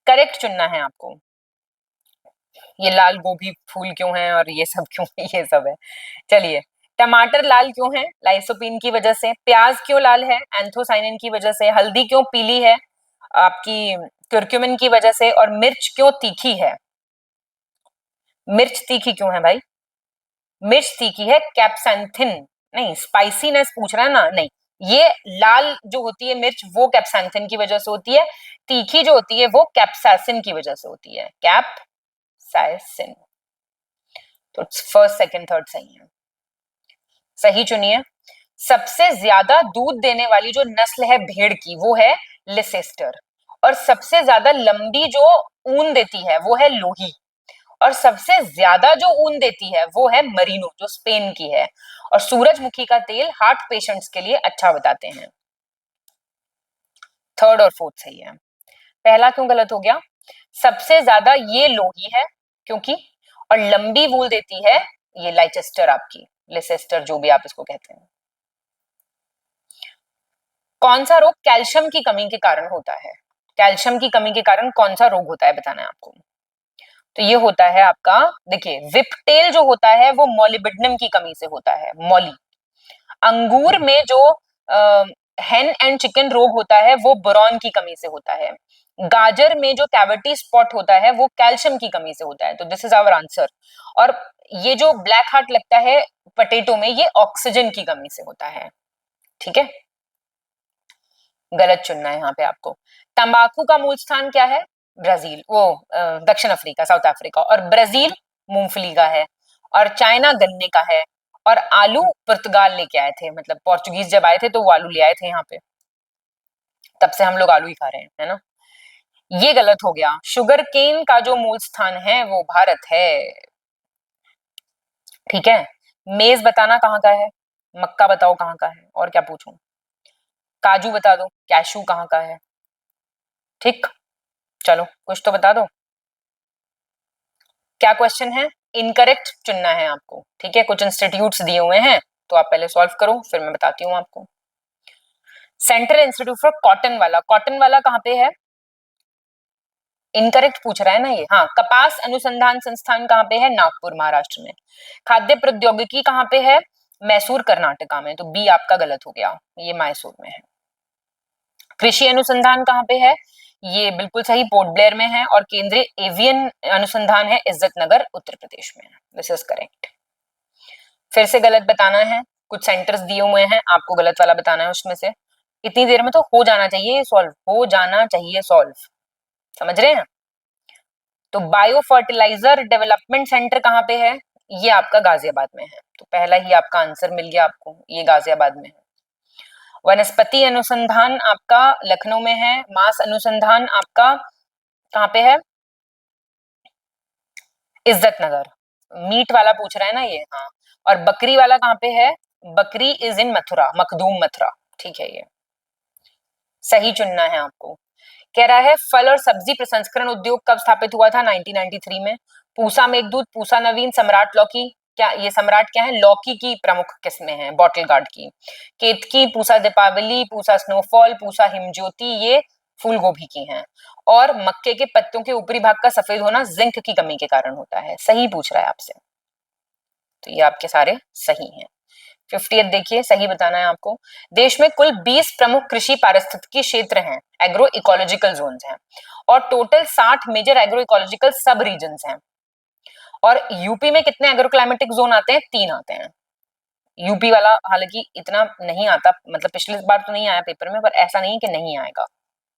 करेक्ट चुनना है आपको। ये लाल गोभी फूल क्यों है और ये सब क्यों है, ये सब है। चलिए, टमाटर लाल क्यों है? लाइसोपीन की वजह से। प्याज क्यों लाल है? एंथोसाइनिन की वजह से। हल्दी क्यों पीली है? आपकी क्यूरक्यूमिन की वजह से। और मिर्च क्यों तीखी है? मिर्च तीखी क्यों है भाई? मिर्च तीखी है कैप्सैंथिन, नहीं स्पाइसीनेस पूछ रहा है ना, नहीं। ये लाल जो होती है मिर्च वो कैप्सैंथिन की वजह से होती है। तीखी जो होती है वो कैप्साइसिन की वजह से होती है, कैप्साइसिन। तो फर्स्ट सेकंड थर्ड सही है। सही चुनिए। सबसे ज्यादा दूध देने वाली जो नस्ल है भेड़ की वो है लिसेस्टर। और सबसे ज्यादा लंबी जो ऊन देती है वो है लोही। और सबसे ज्यादा जो ऊन देती है वो है मरीनो जो स्पेन की है। और सूरजमुखी का तेल हार्ट पेशेंट्स के लिए अच्छा बताते हैं। थर्ड और फोर्थ सही है। पहला क्यों गलत हो गया? सबसे ज्यादा ये लोही है क्योंकि, और लंबी वूल देती है ये लाइचेस्टर आपकी, लिसेस्टर जो भी आप इसको कहते हैं। कौन सा रोग कैल्शियम की कमी के कारण होता है? कैल्शियम की कमी के कारण कौन सा रोग होता है बताना है आपको। तो ये होता है आपका, देखिए विपटेल जो होता है वो मोलिबिडनम की कमी से होता है। मॉली अंगूर में जो हेन एंड चिकन रोग होता है वो बोरॉन की कमी से होता है। गाजर में जो कैविटी स्पॉट होता है वो कैल्शियम की कमी से होता है। तो दिस इज आवर आंसर। और ये जो ब्लैक हार्ट लगता है पोटैटो में, ये ऑक्सीजन की कमी से होता है। ठीक है, गलत चुनना है यहाँ पे आपको। तंबाकू का मूल स्थान क्या है? ब्राजील, वो दक्षिण अफ्रीका, साउथ अफ्रीका। और ब्राजील मूंगफली का है, और चाइना गन्ने का है, और आलू पुर्तगाल लेके आए थे, मतलब पोर्चुगीज जब आए थे तो वो आलू ले आए थे यहाँ पे, तब से हम लोग आलू ही खा रहे हैं, है ना। ये गलत हो गया। शुगर केन का जो मूल स्थान है वो भारत है। ठीक है, मेज बताना कहाँ का है, मक्का बताओ कहाँ का है, और क्या पूछूं? काजू बता दो, कैशू कहाँ का है। ठीक, चलो कुछ तो बता दो। क्या क्वेश्चन है? इनकरेक्ट चुनना है आपको। ठीक है, कुछ इंस्टीट्यूट्स दिए हुए हैं तो आप पहले सॉल्व करो, फिर मैं बताती हूँ आपको। सेंट्रल इंस्टीट्यूट फॉर कॉटन वाला कहाँ पे है? इनकरेक्ट पूछ रहा है ना ये। हाँ, कपास अनुसंधान संस्थान कहाँ पे है? नागपुर, महाराष्ट्र में। खाद्य प्रौद्योगिकी कहाँ पे है? मैसूर, कर्नाटका में। तो बी आपका गलत हो गया, ये मैसूर में है। कृषि अनुसंधान कहाँ पे है? ये बिल्कुल सही, पोर्ट ब्लेयर में है। और केंद्रीय एवियन अनुसंधान है इज्जत नगर, उत्तर प्रदेश में। This is correct. फिर से गलत बताना है, कुछ सेंटर्स दिए हुए हैं, आपको गलत वाला बताना है उसमें से। इतनी देर में तो हो जाना चाहिए सॉल्व, हो जाना चाहिए सॉल्व, समझ रहे हैं? तो बायो फर्टिलाइजर डेवलपमेंट सेंटर कहाँ पे है? ये आपका गाजियाबाद में है। तो पहला ही आपका आंसर मिल गया आपको, ये गाजियाबाद में है। वनस्पति अनुसंधान आपका लखनऊ में है। मांस अनुसंधान आपका कहाँ पे है? इज्जत नगर। मीट वाला पूछ रहा है ना ये, हाँ। और बकरी वाला कहाँ पे है? बकरी इज इन मथुरा, मखदूम मथुरा। ठीक है, ये सही चुनना है आपको। कह रहा है फल और सब्जी प्रसंस्करण उद्योग कब स्थापित हुआ था? 1993 में। पूसा मेघदूत, पूसा नवीन, सम्राट लौकी। क्या ये सम्राट क्या है? लौकी की प्रमुख किस्में हैं, बॉटल गार्ड की। केतकी, पूसा दीपावली, पूसा स्नोफॉल, पूसा हिमज्योति, ये फूल गोभी की हैं। और मक्के के पत्तों के ऊपरी भाग का सफेद होना जिंक की कमी के कारण होता है। सही पूछ रहा है आपसे, तो ये आपके सारे सही हैं। 50th देखिए, सही बताना है आपको। देश में कुल 20 प्रमुख कृषि पारिस्थितिकी क्षेत्र हैं, एग्रो इकोलॉजिकल जोन्स हैं। और टोटल 60 मेजर एग्रो इकोलॉजिकल सब रीजन्स हैं। और यूपी में कितने एग्रो क्लाइमेटिक जोन आते हैं? 3 आते हैं। यूपी वाला हालांकि इतना नहीं आता, मतलब पिछली बार तो नहीं आया पेपर में, पर ऐसा नहीं कि नहीं आएगा।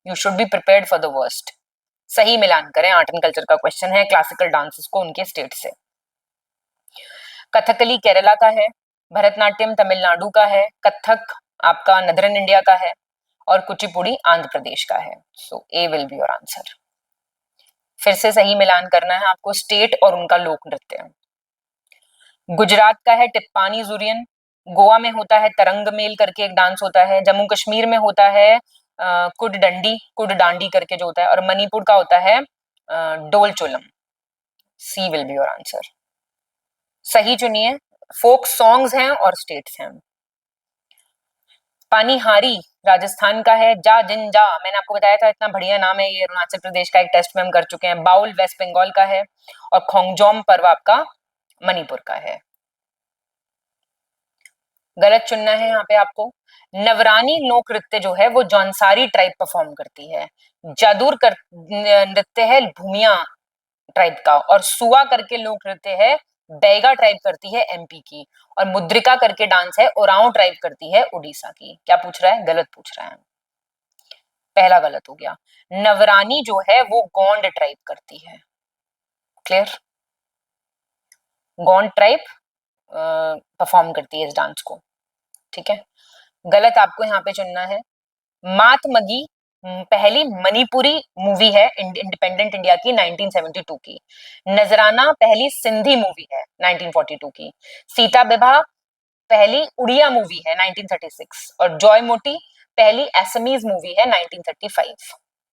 You should be prepared for the worst. सही मिलान करें, आर्ट एंड कल्चर का क्वेश्चन है, क्लासिकल डांसेस को उनके स्टेट से। कथकली केरला का है, भरतनाट्यम तमिलनाडु का है, कथक आपका नदरन इंडिया का है, और कुचिपुड़ी आंध्र प्रदेश का है। सो ए विल बी योर आंसर। फिर से सही मिलान करना है आपको, स्टेट और उनका लोक नृत्य। गुजरात का है टिप्पानी जुरियन। गोवा में होता है तरंग मेल करके एक डांस होता है। जम्मू कश्मीर में होता है कुड डांडी करके जो होता है। और मणिपुर का होता है डोल चोलम। सी विल बी योर आंसर। सही चुनिए। फोक सॉन्ग्स हैं और स्टेट्स हैं। पानीहारी राजस्थान का है। जा जिन जा, मैंने आपको बताया था इतना बढ़िया नाम है ये, अरुणाचल प्रदेश का, एक टेस्ट में हम कर चुके हैं। बाउल वेस्ट बंगाल का है। और खोंगजोम पर्व आपका मणिपुर का है। गलत चुनना है यहाँ पे आपको। नवरानी लोक नृत्य जो है वो जौनसारी ट्राइब परफॉर्म करती है। जादूर नृत्य है भूमिया ट्राइब का। और सुआ करके लोक नृत्य है बैगा ट्राइब करती है एमपी की। और मुद्रिका करके डांस है ओरांव ट्राइब करती है उड़ीसा की। क्या पूछ रहा है? गलत पूछ रहा है। पहला गलत हो गया। नवरानी जो है वो गोंड ट्राइब करती है। क्लियर? गोंड ट्राइब परफॉर्म करती है इस डांस को। ठीक है, गलत आपको यहाँ पे चुनना है। मात मगी पहली मणिपुरी मूवी है इंडिपेंडेंट इंडिया की 1972 की। नजराना पहली सिंधी मूवी है 1942 की। सीता विवाह पहली उड़िया मूवी है 1936। और जॉय मोटी पहली असमीज मूवी है 1935।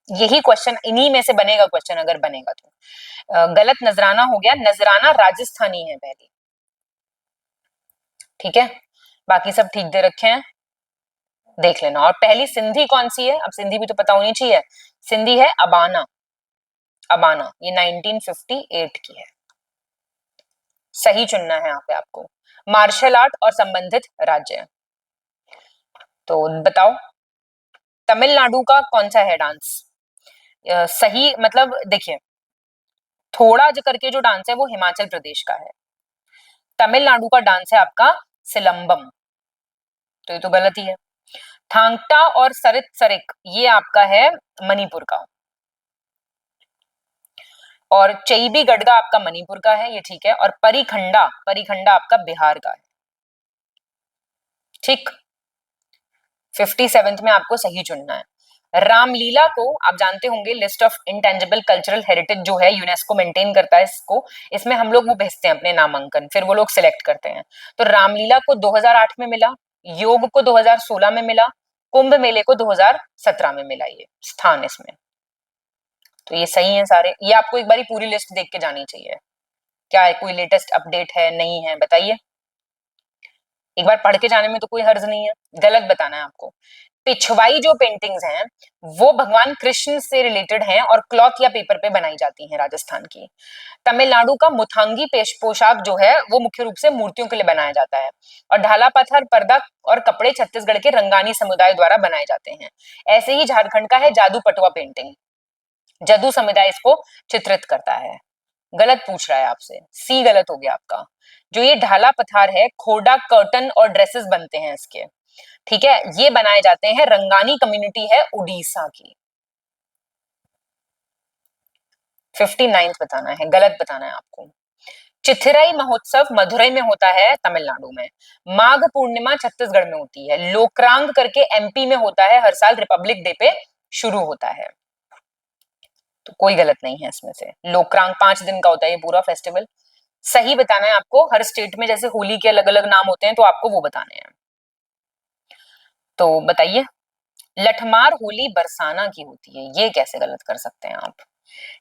यही क्वेश्चन, इन्हीं में से बनेगा क्वेश्चन अगर बनेगा तो। गलत नजराना हो गया, नजराना राजस्थानी है पहली। ठीक है, बाकी सब ठीक दे रखे हैं, देख लेना। और पहली सिंधी कौन सी है? अब सिंधी भी तो पता होनी चाहिए। सिंधी है अबाना। अबाना ये 1958 की है। सही चुनना है यहाँ पे आपको। मार्शल आर्ट और संबंधित राज्य, तो बताओ तमिलनाडु का कौन सा है डांस? सही मतलब देखिए, थोड़ा जो करके जो डांस है वो हिमाचल प्रदेश का है। तमिलनाडु का डांस है आपका सिलंबम, तो ये तो गलत ही है। थांगटा और सरित सरिक ये आपका है मणिपुर का, और चैबी गढ़गा आपका मणिपुर का है, ये ठीक है। और परिखंडा, परिखंडा आपका बिहार का है। ठीक, 57th में आपको सही चुनना है। रामलीला को आप जानते होंगे, list of intangible cultural heritage जो है यूनेस्को मेंटेन करता है इसको, इसमें हम लोग वो भेजते हैं अपने नामांकन, फिर वो लोग सिलेक्ट करते हैं। तो रामलीला को 2008 में मिला, योग को 2016 में मिला, कुंभ मेले को 2017 में मिला ये स्थान इसमें। तो ये सही है सारे। ये आपको एक बारी पूरी लिस्ट देख के जानी चाहिए, क्या है कोई लेटेस्ट अपडेट है नहीं है बताइए। एक बार पढ़ के जाने में तो कोई हर्ज नहीं है, गलत बताना है आपको। पिछवाई जो पेंटिंग्स हैं वो भगवान कृष्ण से रिलेटेड हैं और क्लॉथ या पेपर पे बनाई जाती हैं राजस्थान की। तमिलनाडु का मुथांगी पोशाक जो है वो मुख्य रूप से मूर्तियों के लिए बनाया जाता है। और ढाला पत्थर, पर्दा और कपड़े छत्तीसगढ़ के रंगानी समुदाय द्वारा बनाए जाते हैं। ऐसे ही झारखंड का है जादू पटुआ पेंटिंग, जदू समुदाय इसको चित्रित करता है। गलत पूछ रहा है आपसे, सी गलत हो गया आपका। जो ये ढाला पठार है, खोडा कर्टन और ड्रेसेस बनते हैं इसके, ठीक है, ये बनाए जाते हैं, रंगानी कम्युनिटी है उड़ीसा की। 59th बताना है, गलत बताना है आपको। चिथिराई महोत्सव मदुरई में होता है तमिलनाडु में। माघ पूर्णिमा छत्तीसगढ़ में होती है। लोकरांग करके एमपी में होता है, हर साल रिपब्लिक डे पे शुरू होता है। तो कोई गलत नहीं है इसमें से। लोकरांग 5 दिन का होता है ये पूरा फेस्टिवल। सही बताना है आपको। हर स्टेट में जैसे होली के अलग अलग नाम होते हैं तो आपको वो बताने हैं। तो बताइए, लठमार होली बरसाना की होती है, ये कैसे गलत कर सकते हैं आप?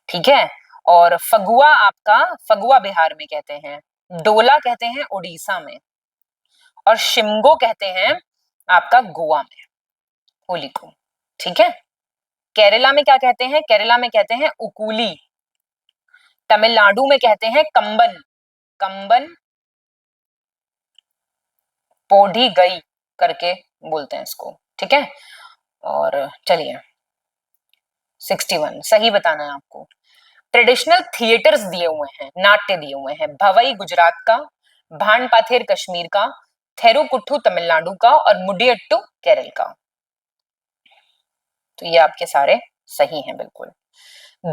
ठीक है। और फगुआ आपका, फगुआ बिहार में कहते हैं, डोला कहते हैं उड़ीसा में, और शिमगो कहते हैं आपका गोवा में होली को। ठीक है। केरला में क्या कहते हैं? केरला में कहते हैं उकुली। तमिलनाडु में कहते हैं कंबन, कंबन पोढ़ी गई करके बोलते हैं इसको। ठीक है। और चलिए 61 सही बताना है आपको। ट्रेडिशनल थिएटर्स दिए हुए हैं, नाट्य दिए हुए हैं। भवई गुजरात का, भानपाथेर कश्मीर का, थेरुकुट्टू तमिलनाडु का, और मुडियट्टू केरल का। तो ये आपके सारे सही हैं बिल्कुल।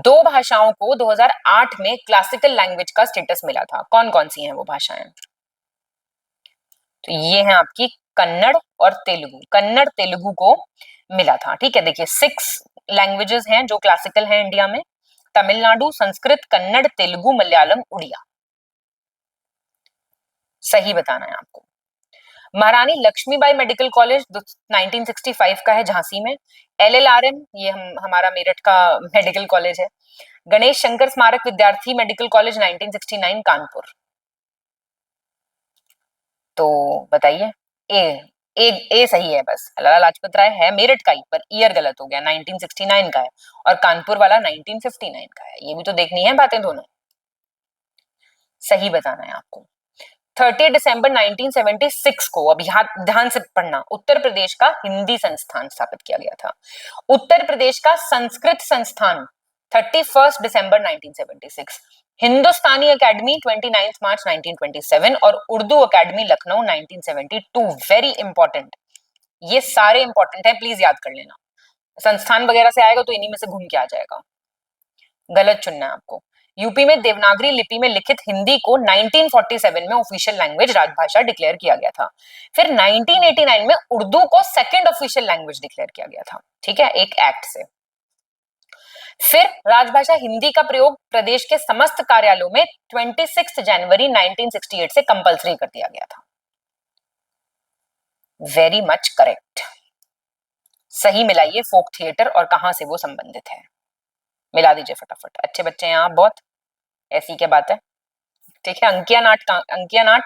2 भाषाओं को 2008 में क्लासिकल लैंग्वेज का स्टेटस मिला था, कौन कौन सी हैं वो भाषाएं? तो ये है आपकी कन्नड़ और तेलुगु। कन्नड़ तेलुगु को मिला था। ठीक है। देखिए 6 लैंग्वेजेस हैं जो क्लासिकल हैं इंडिया में, तमिलनाडु, संस्कृत, कन्नड़, तेलुगु, मलयालम, उड़िया। सही बताना है आपको। महारानी लक्ष्मीबाई मेडिकल कॉलेज 1965 का है झांसी में। LLRM ये हमारा मेरठ का मेडिकल कॉलेज है। गणेश शंकर स्मारक विद्यार्थी मेडिकल कॉलेज 1969 कानपुर। तो बताइए, ए सही है बस। लाला लाजपत राय है मेरठ का ही, पर ईयर गलत हो गया, 1969 का है, और कानपुर वाला 1959 का है। ये भी तो देखनी है बातें दोनों। सही बताना है आपको। 30 दिसंबर 1976 को, अब यहाँ ध्यान से पढ़ना, उत्तर प्रदेश का हिंदी संस्थान स्थापित किया गया था। उत्तर प्रदेश का संस्कृत संस्थान 31 दिसंबर 1976। हिंदुस्तानी अकेडमी 29 मार्च 1927, और Urdu academy Lucknow 1972। Very important, ये सारे इंपॉर्टेंट है, प्लीज याद कर लेना। संस्थान वगैरह से आएगा तो इन्हीं में से घूम के आ जाएगा। गलत चुनना है आपको। यूपी में देवनागरी लिपि में लिखित हिंदी को 1947 में ऑफिशियल लैंग्वेज राजभाषा डिक्लेयर किया गया था। फिर 1989 में उर्दू को सेकंड ऑफिशियल लैंग्वेज डिक्लेयर किया गया था, ठीक है, एक एक्ट से। फिर राजभाषा हिंदी का प्रयोग प्रदेश के समस्त कार्यालयों में 26 जनवरी 1968 से कंपलसरी कर दिया गया था। Very much correct. सही मिलाइए फोक थिएटर और कहां से वो संबंधित है, मिला दीजिए फटाफट। अच्छे बच्चे हैं आप बहुत, ऐसी क्या बात है। ठीक है। अंकिया नाट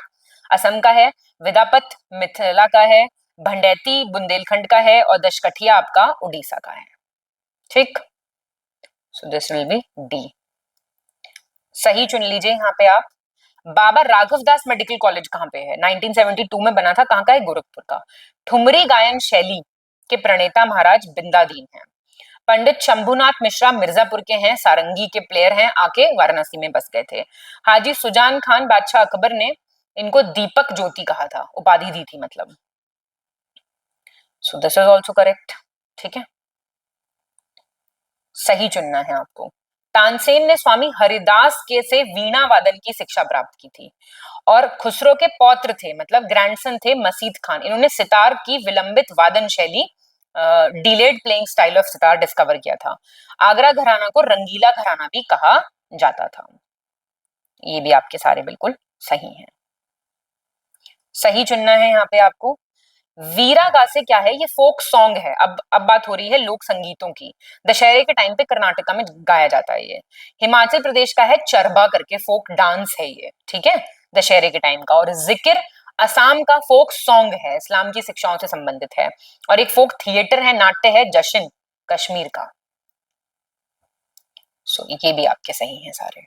असम का है, विदापत मिथिला का है, भंडैती बुंदेलखंड का है, और दशकठिया आपका उड़ीसा का है। ठीक, so this will be D. सही चुन लीजिए यहाँ पे आप। बाबा राघवदास मेडिकल कॉलेज कहाँ पे है? 1972 में बना था, कहाँ का है? गोरखपुर का। ठुमरी गायन शैली के प्रणेता महाराज बिंदादीन हैं। पंडित शंभुनाथ मिश्रा मिर्जापुर के हैं, सारंगी के प्लेयर हैं, आके वाराणसी में बस गए थे। हाजी सुजान खान बादशाह अकबर ने इनको दीपक ज्योति कहा था, उपाधि दी थी मतलब। So this is also correct. ठीक है, सही चुनना है आपको। तानसेन ने स्वामी हरिदास के से वीणा वादन की शिक्षा प्राप्त की थी, और खुसरो के पौत्र थे मतलब ग्रैंडसन थे मसीद खान, इन्होंने सितार की विलंबित वादन शैली, delayed playing style of sitar discover किया था। आगरा घराना को रंगीला घराना भी कहा जाता था। ये भी आपके सारे बिल्कुल सही हैं। सही चुनना है यहाँ पे आपको। वीरा गासे क्या है? ये फोक सॉन्ग है। अब बात हो रही है लोक संगीतों की। दशहरे के टाइम पे कर्नाटका में गाया जाता है ये। हिमाचल प्रदेश का है चरबा करके फोक डांस है ये, ठीक है, दशहरे के टाइम का। और जिक्र असम का फोक सॉन्ग है, इस्लाम की शिक्षाओं से संबंधित है। और एक फोक थिएटर है, नाट्य है जश्न कश्मीर का। सो ये भी आपके सही हैं सारे।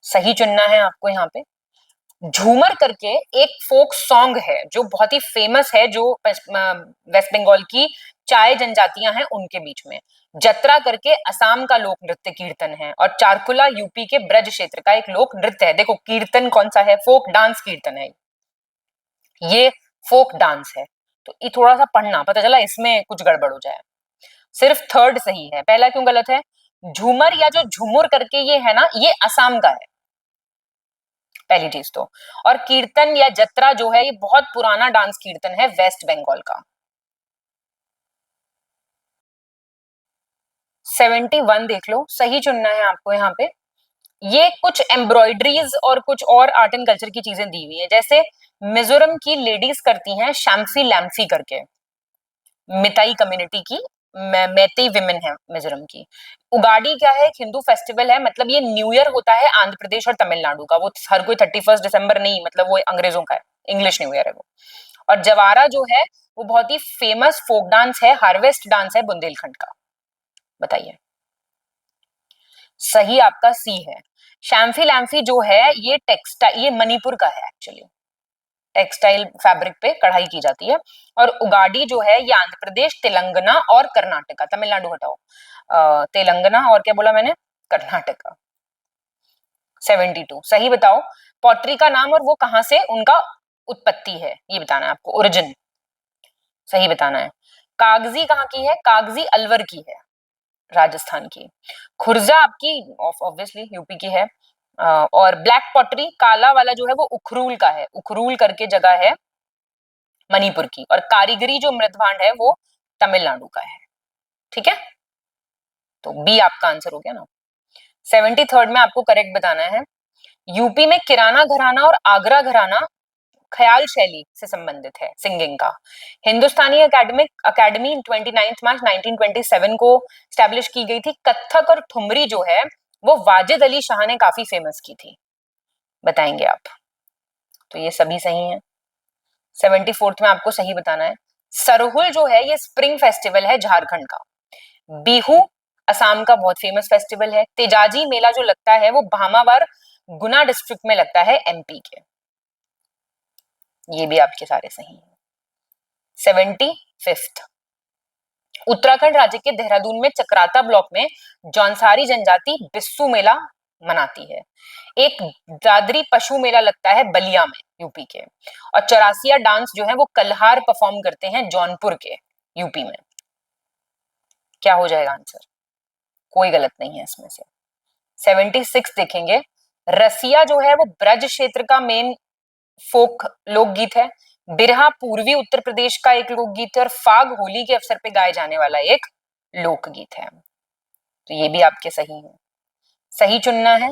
सही चुनना है आपको यहाँ पे। झूमर करके एक फोक सॉन्ग है जो बहुत ही फेमस है, जो वेस्ट बंगाल की चाय जनजातियां हैं उनके बीच में। जत्रा करके असम का लोक नृत्य कीर्तन है। और चारकुला यूपी के ब्रज क्षेत्र का एक लोक नृत्य है। देखो कीर्तन कौन सा है? फोक डांस कीर्तन है, ये फोक डांस है। तो ये थोड़ा सा पढ़ना, पता चला इसमें कुछ गड़बड़ हो जाए। सिर्फ थर्ड सही है, पहला क्यों गलत है? झूमर या जो झूमुर करके ये है ना, ये असम का है, पहली चीज तो। और कीर्तन या जत्रा जो है ये बहुत पुराना डांस कीर्तन है वेस्ट बंगाल का। 71 देख लो, सही चुनना है आपको यहाँ पे। ये कुछ एम्ब्रॉयडरीज और कुछ और आर्ट एंड कल्चर की चीजें दी हुई है। जैसे मिजोरम की लेडीज करती हैं शैम्फी लैम्फी करके, मिताई कम्युनिटी की मैतेई विमेन है मिजोरम की। उगाड़ी क्या है? एक हिंदू फेस्टिवल है, मतलब ये न्यू ईयर होता है आंध्र प्रदेश और तमिलनाडु का। वो हर कोई 31 दिसंबर नहीं, मतलब वो अंग्रेजों का है, इंग्लिश न्यू ईयर है वो। और जवारा जो है वो बहुत ही फेमस फोक डांस है, हार्वेस्ट डांस है बुंदेलखंड का। बताइए। सही आपका सी है। शैम्फी लैम्फी जो है ये टेक्सटाइल, ये मणिपुर का है एक्चुअली, टेक्सटाइल फैब्रिक पे कढ़ाई की जाती है। और उगाड़ी जो है ये आंध्र प्रदेश, तेलंगाना और कर्नाटका, तमिलनाडु हटाओ, तेलंगाना और क्या बोला मैंने, कर्नाटका। 72 सही बताओ। पॉटरी का नाम और वो कहां से उनका उत्पत्ति है ये बताना है आपको, ओरिजिन सही बताना है। कागजी कहाँ की है? कागजी अलवर की है, राजस्थान की। खुर्जा आपकी ऑब्वियसली यूपी की है। और ब्लैक पॉटरी काला वाला जो है वो उखरूल का है, उखरूल करके जगह है मणिपुर की। और कारीगरी जो मृद भांड है वो तमिलनाडु का है, ठीक है। तो बी आपका आंसर हो गया ना। 73 में आपको करेक्ट बताना है। यूपी में किराना घराना और आगरा घराना ख्याल शैली से संबंधित है, सिंगिंग का। हिंदुस्तानी अकेडमिक अकेडमी 29 मार्च 1927 को स्टैब्लिश की गई थी। कथक और ठुमरी जो है वो वाजिद अली शाह ने काफी फेमस की थी, बताएंगे आप। तो ये सभी सही हैं। 74 में आपको सही बताना है। सरहुल जो है ये स्प्रिंग फेस्टिवल है झारखंड का। बिहू असम का बहुत फेमस फेस्टिवल है। तेजाजी मेला जो लगता है वो भामावर गुना डिस्ट्रिक्ट में लगता है एमपी के। ये भी आपके सारे सही हैं। 75 उत्तराखंड राज्य के देहरादून में चक्राता ब्लॉक में जौनसारी जनजाति बिस्सू मेला मनाती है। एक दादरी पशु मेला लगता है बलिया में यूपी के। और चौरासिया डांस जो है वो कल्हार परफॉर्म करते हैं जौनपुर के यूपी में। क्या हो जाएगा आंसर? कोई गलत नहीं है इसमें से। 76 देखेंगे। रसिया जो है वो ब्रज क्षेत्र का मेन फोक लोकगीत है। बिरहा पूर्वी उत्तर प्रदेश का एक लोकगीत है। और फाग होली के अवसर पे गाए जाने वाला एक लोकगीत है। तो ये भी आपके सही है। सही चुनना है।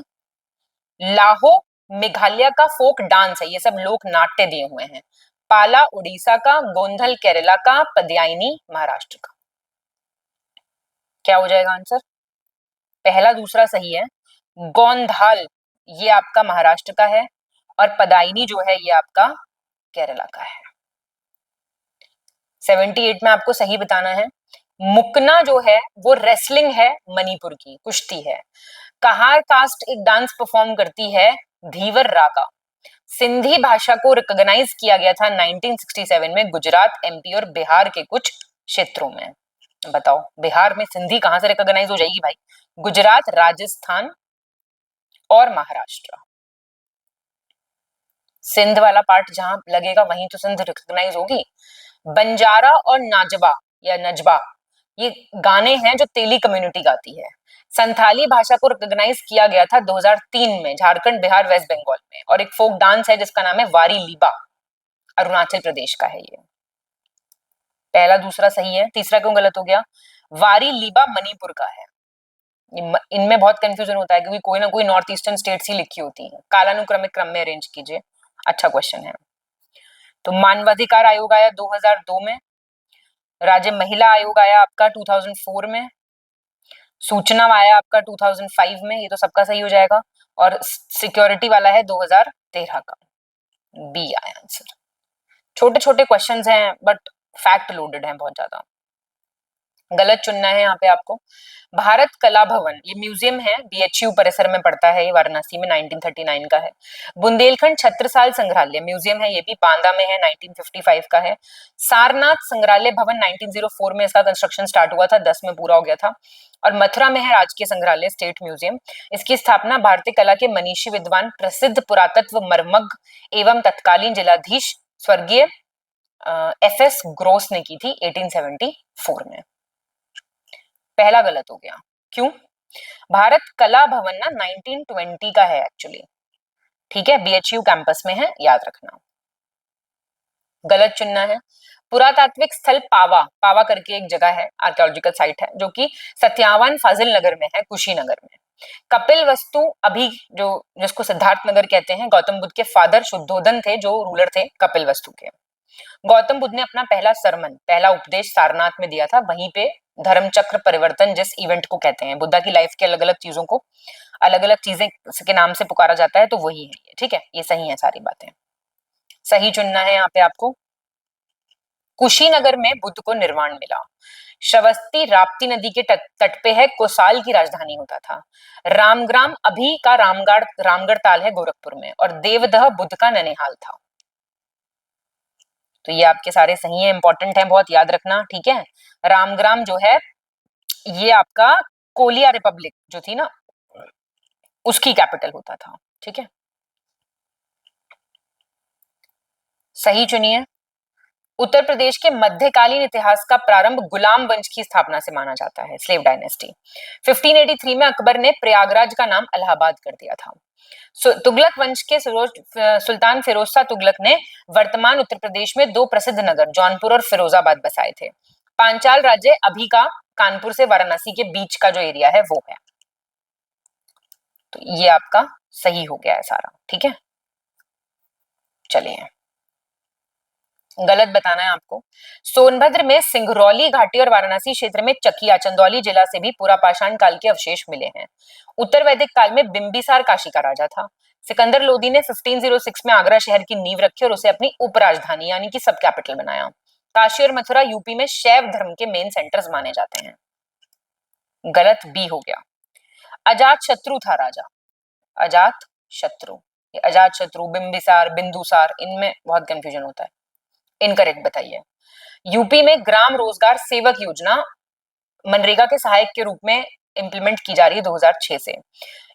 लाहो मेघालय का फोक डांस है, ये सब लोक नाट्य दिए हुए हैं। पाला उड़ीसा का, गोंधल केरला का, पदयानी महाराष्ट्र का। क्या हो जाएगा आंसर? पहला दूसरा सही है। गोंधाल ये आपका महाराष्ट्र का है। और पदायनी जो है ये आपका केरला का है। 78 में आपको सही बताना है। मुकना जो है वो रेसलिंग है, मणिपुर की कुश्ती है। कहार कास्ट एक डांस परफॉर्म करती है, धीवर राका। सिंधी भाषा को रिकॉग्नाइज किया गया था 1967 में गुजरात, एमपी और बिहार के कुछ क्षेत्रों में। बताओ बिहार में सिंधी कहां से रिकॉग्नाइज हो जाएगी भाई? गुजरात, राजस्थान और महाराष्ट्र। सिंध वाला पार्ट जहां लगेगा वहीं तो सिंध रिकॉग्नाइज होगी। बंजारा और नाजबा या नजबा ये गाने हैं जो तेली कम्युनिटी गाती है। संथाली भाषा को रिकॉग्नाइज किया गया था 2003 में झारखंड, बिहार, वेस्ट बंगाल में। और एक फोक डांस है जिसका नाम है वारी लीबा, अरुणाचल प्रदेश का है ये। पहला दूसरा सही है, तीसरा क्यों गलत हो गया? वारी लीबा मणिपुर का है। इनमें बहुत कंफ्यूजन होता है क्योंकि कोई ना कोई नॉर्थ ईस्टर्न स्टेट्स ही लिखी होती है। कालानुक्रमिक क्रम में अरेंज कीजिए। अच्छा क्वेश्चन है। तो मानवाधिकार आयोग आया 2002 में। राज्य महिला आयोग आया आपका 2004 में। सूचना आया आपका 2005 में, ये तो सबका सही हो जाएगा। और सिक्योरिटी वाला है 2013 का। बी आया आंसर। छोटे छोटे क्वेश्चंस हैं बट फैक्ट लोडेड हैं बहुत ज्यादा। गलत चुनना है यहाँ पे आपको। भारत कला भवन ये म्यूजियम है, बीएचयू परिसर में पड़ता है, ये वाराणसी में 1939 का है। बुंदेलखंड छत्रसाल संग्रहालय म्यूजियम है, ये भी बांदा में है, 1955 का है। सारनाथ संग्रहालय भवन 1904 में इसका कंस्ट्रक्शन स्टार्ट हुआ था, 10 में पूरा हो गया था। और मथुरा में है राजकीय संग्रहालय स्टेट म्यूजियम। इसकी स्थापना भारतीय कला के मनीषी विद्वान, प्रसिद्ध पुरातत्व मर्मज्ञ एवं तत्कालीन जिलाधीश स्वर्गीय एफएस ग्रोस ने की थी 1874 में। पहला गलत हो गया, क्यों? भारत कला भवन ना 1920 का है एक्चुअली, ठीक है, बीएचयू कैंपस में है, याद रखना। गलत चुनना है। पुरातात्विक स्थल पावा, पावा करके एक जगह है, आर्कियोलॉजिकल साइट है, जो कि सत्यावन फाजिल नगर में है, कुशीनगर में। कपिल वस्तु अभी जो जिसको सिद्धार्थ नगर कहते हैं, गौतम बुद्ध के फादर शुद्धोधन थे जो रूलर थे कपिल वस्तु के। गौतम बुद्ध ने अपना पहला सरमन, पहला उपदेश सारनाथ में दिया था, वहीं पे धर्म चक्र परिवर्तन जिस इवेंट को कहते हैं, बुद्धा की लाइफ के अलग अलग चीजों को अलग अलग चीजें के नाम से पुकारा जाता है, तो वही है ये, ठीक है, ये सही है सारी बातें। सही चुनना है यहाँ पे आपको। कुशीनगर में बुद्ध को निर्वाण मिला। श्रवस्ती राप्ती नदी के तट पे है, कोसाल की राजधानी होता था। रामग्राम अभी का रामगढ़ ताल है गोरखपुर में। और देवदह बुद्ध का ननिहाल था। तो ये आपके सारे सही है, इंपॉर्टेंट है, बहुत याद रखना, ठीक है। रामग्राम जो है ये आपका कोलिया रिपब्लिक जो थी ना उसकी कैपिटल होता था, ठीक है। सही चुनिए। उत्तर प्रदेश के मध्यकालीन इतिहास का प्रारंभ गुलाम वंश की स्थापना से माना जाता है, स्लेव डायनेस्टी। 1583 में अकबर ने प्रयागराज का नाम इलाहाबाद कर दिया था। तुगलक वंश के सुल्तान फिरोज शाह तुगलक ने वर्तमान उत्तर प्रदेश में 2 प्रसिद्ध नगर जौनपुर और फिरोजाबाद बसाए थे। पांचाल राज्य अभी का कानपुर से वाराणसी के बीच का जो एरिया है वो है। तो ये आपका सही हो गया है सारा, ठीक है। चलिए गलत बताना है आपको। सोनभद्र में सिंगरौली घाटी और वाराणसी क्षेत्र में चकिया, चंदौली जिला से भी पुरापाषाण काल के अवशेष मिले हैं। उत्तर वैदिक काल में बिंबिसार काशी का राजा था। सिकंदर लोदी ने 1506 में आगरा शहर की नींव रखी और उसे अपनी उपराजधानी यानी कि सब कैपिटल बनाया। काशी और मथुरा यूपी में शैव धर्म के मेन सेंटर्स माने जाते हैं। गलत बी हो गया। अजात शत्रु था राजा, अजात शत्रु, अजात शत्रु, बिंबिसार, बिंदुसार, इनमें बहुत कंफ्यूजन होता है। इनकरेक्ट बताइए। यूपी में ग्राम रोजगार सेवक योजना मनरेगा के सहायक के रूप में इंप्लीमेंट की जा रही है 2006 से।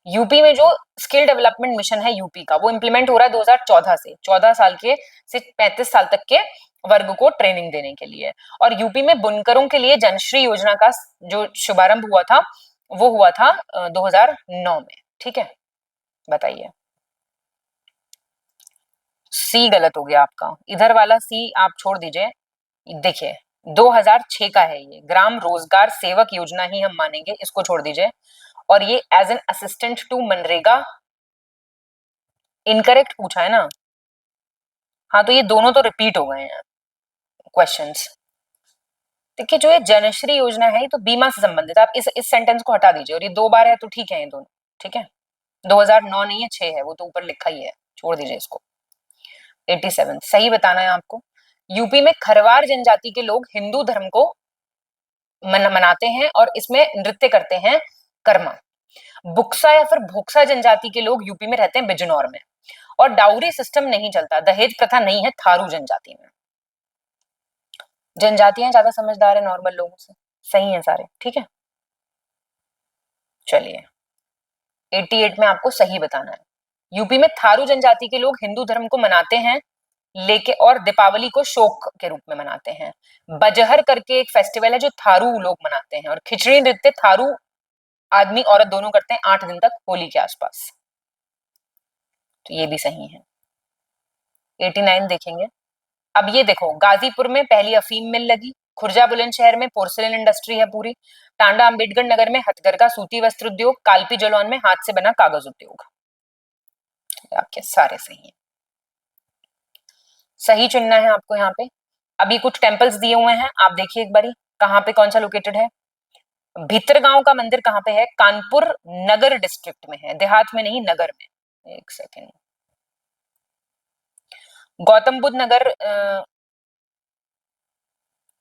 यूपी में जो स्किल डेवलपमेंट मिशन है यूपी का वो इंप्लीमेंट हो रहा है 2014 से। 14 साल के से 35 साल तक के वर्ग को ट्रेनिंग देने के लिए। और यूपी में बुनकरों के लिए जनश्री योजना का जो शुभारंभ हुआ था वो हुआ था 2009 में, ठीक है। बताइए। सी गलत हो गया आपका, इधर वाला सी आप छोड़ दीजिए। देखिए 2006 का है ये, ग्राम रोजगार सेवक योजना ही हम मानेंगे, इसको छोड़ दीजिए। और ये as an assistant to MNREGA incorrect पूछा है ना। हाँ तो ये दोनों तो रिपीट हो गए हैं क्वेश्चंस। देखिए जो ये जनश्री योजना है ये तो बीमा से संबंधित है, आप इस सेंटेंस को हटा दीजिए। और ये 2 बार है तो ठीक है ये दोनों, ठीक है। 2009 नहीं है 6 है, वो तो ऊपर लिखा ही है, छोड़ दीजिए इसको। 87 सही बताना है आपको। यूपी में खरवार जनजाति के लोग हिंदू धर्म को मनाते हैं और इसमें नृत्य करते हैं कर्मा। बुक्सा या फिर भोक्सा जनजाति के लोग यूपी में रहते हैं बिजनौर में। और डाउरी सिस्टम नहीं चलता, दहेज प्रथा नहीं है थारू जनजाति में। जनजातियां ज्यादा समझदार है नॉर्मल लोगों से, सही है सारे, ठीक है। चलिए 88 में आपको सही बताना है। यूपी में थारू जनजाति के लोग हिंदू धर्म को मनाते हैं लेके और दीपावली को शोक के रूप में मनाते हैं। बजहर करके एक फेस्टिवल है जो थारू लोग मनाते हैं, और खिचड़ी नृत्य थारू आदमी औरत दोनों करते हैं 8 दिन तक होली के आसपास। तो ये भी सही है। 89 देखेंगे। अब ये देखो, गाजीपुर में पहली अफीम मिल लगी, खुर्जा बुलंदशहर में पोर्सिलेन इंडस्ट्री है पूरी, टांडा अंबेडकर नगर में हथकरघा सूती वस्त्र उद्योग, कालपी जलौन में हाथ से बना कागज उद्योग। आपके सारे सही है। सही चुनना है आपको यहाँ पे। अभी कुछ टेम्पल्स दिए हुए हैं, आप देखिए एक बारी कहाँ पे कौन सा लोकेटेड है। भीतरगांव का मंदिर कहाँ पे है? कानपुर नगर डिस्ट्रिक्ट में है, देहात में नहीं, नगर में। एक सेकेंड। गौतम बुद्ध नगर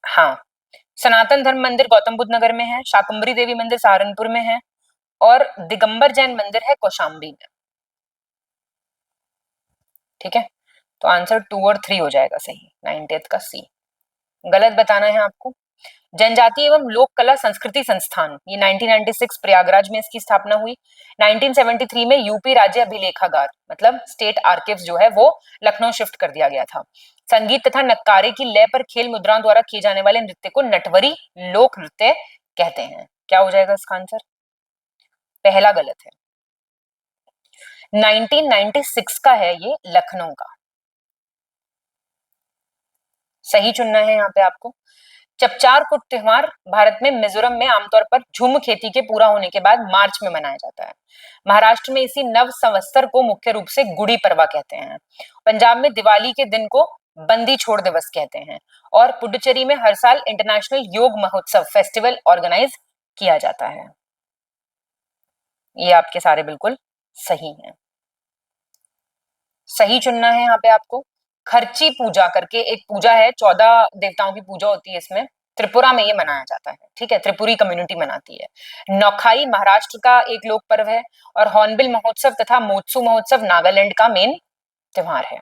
हाँ, सनातन धर्म मंदिर गौतम बुद्ध नगर में है, शाकुंभरी देवी मंदिर सहारनपुर में है, और दिगंबर जैन मंदिर है कौशाम्बी में। ठीक है, तो आंसर 2 और 3 हो जाएगा सही, 90th का सी। गलत बताना है आपको। जनजातीय एवं लोक कला संस्कृति संस्थान, ये 1996 प्रयागराज में इसकी स्थापना हुई। 1973 में यूपी राज्य अभिलेखागार मतलब स्टेट आर्काइव्स जो है वो लखनऊ शिफ्ट कर दिया गया था। संगीत तथा नक्कारे की लय पर खेल मुद्राओं द्वारा किए जाने वाले नृत्य को नटवरी लोक नृत्य कहते हैं। क्या हो जाएगा इसका आंसर? पहला गलत है। 1996 का है ये, लखनऊ का। सही चुनना है यहाँ पे आपको। चपचार कुट त्योहार भारत में मिजोरम में आमतौर पर झूम खेती के पूरा होने के बाद मार्च में मनाया जाता है। महाराष्ट्र में इसी नव संवत्सर को मुख्य रूप से गुड़ी पड़वा कहते हैं। पंजाब में दिवाली के दिन को बंदी छोड़ दिवस कहते हैं, और पुडुचेरी में हर साल इंटरनेशनल योग महोत्सव फेस्टिवल ऑर्गेनाइज किया जाता है। ये आपके सारे बिल्कुल सही हैं। सही चुनना है यहाँ पे आपको। खर्ची पूजा करके एक पूजा है, 14 देवताओं की पूजा होती है इसमें, त्रिपुरा में ये मनाया जाता है। ठीक है, त्रिपुरी कम्युनिटी मनाती है। नौखाई महाराष्ट्र का एक लोक पर्व है, और हॉर्नबिल महोत्सव तथा मोत्सु महोत्सव नागालैंड का मेन त्योहार है।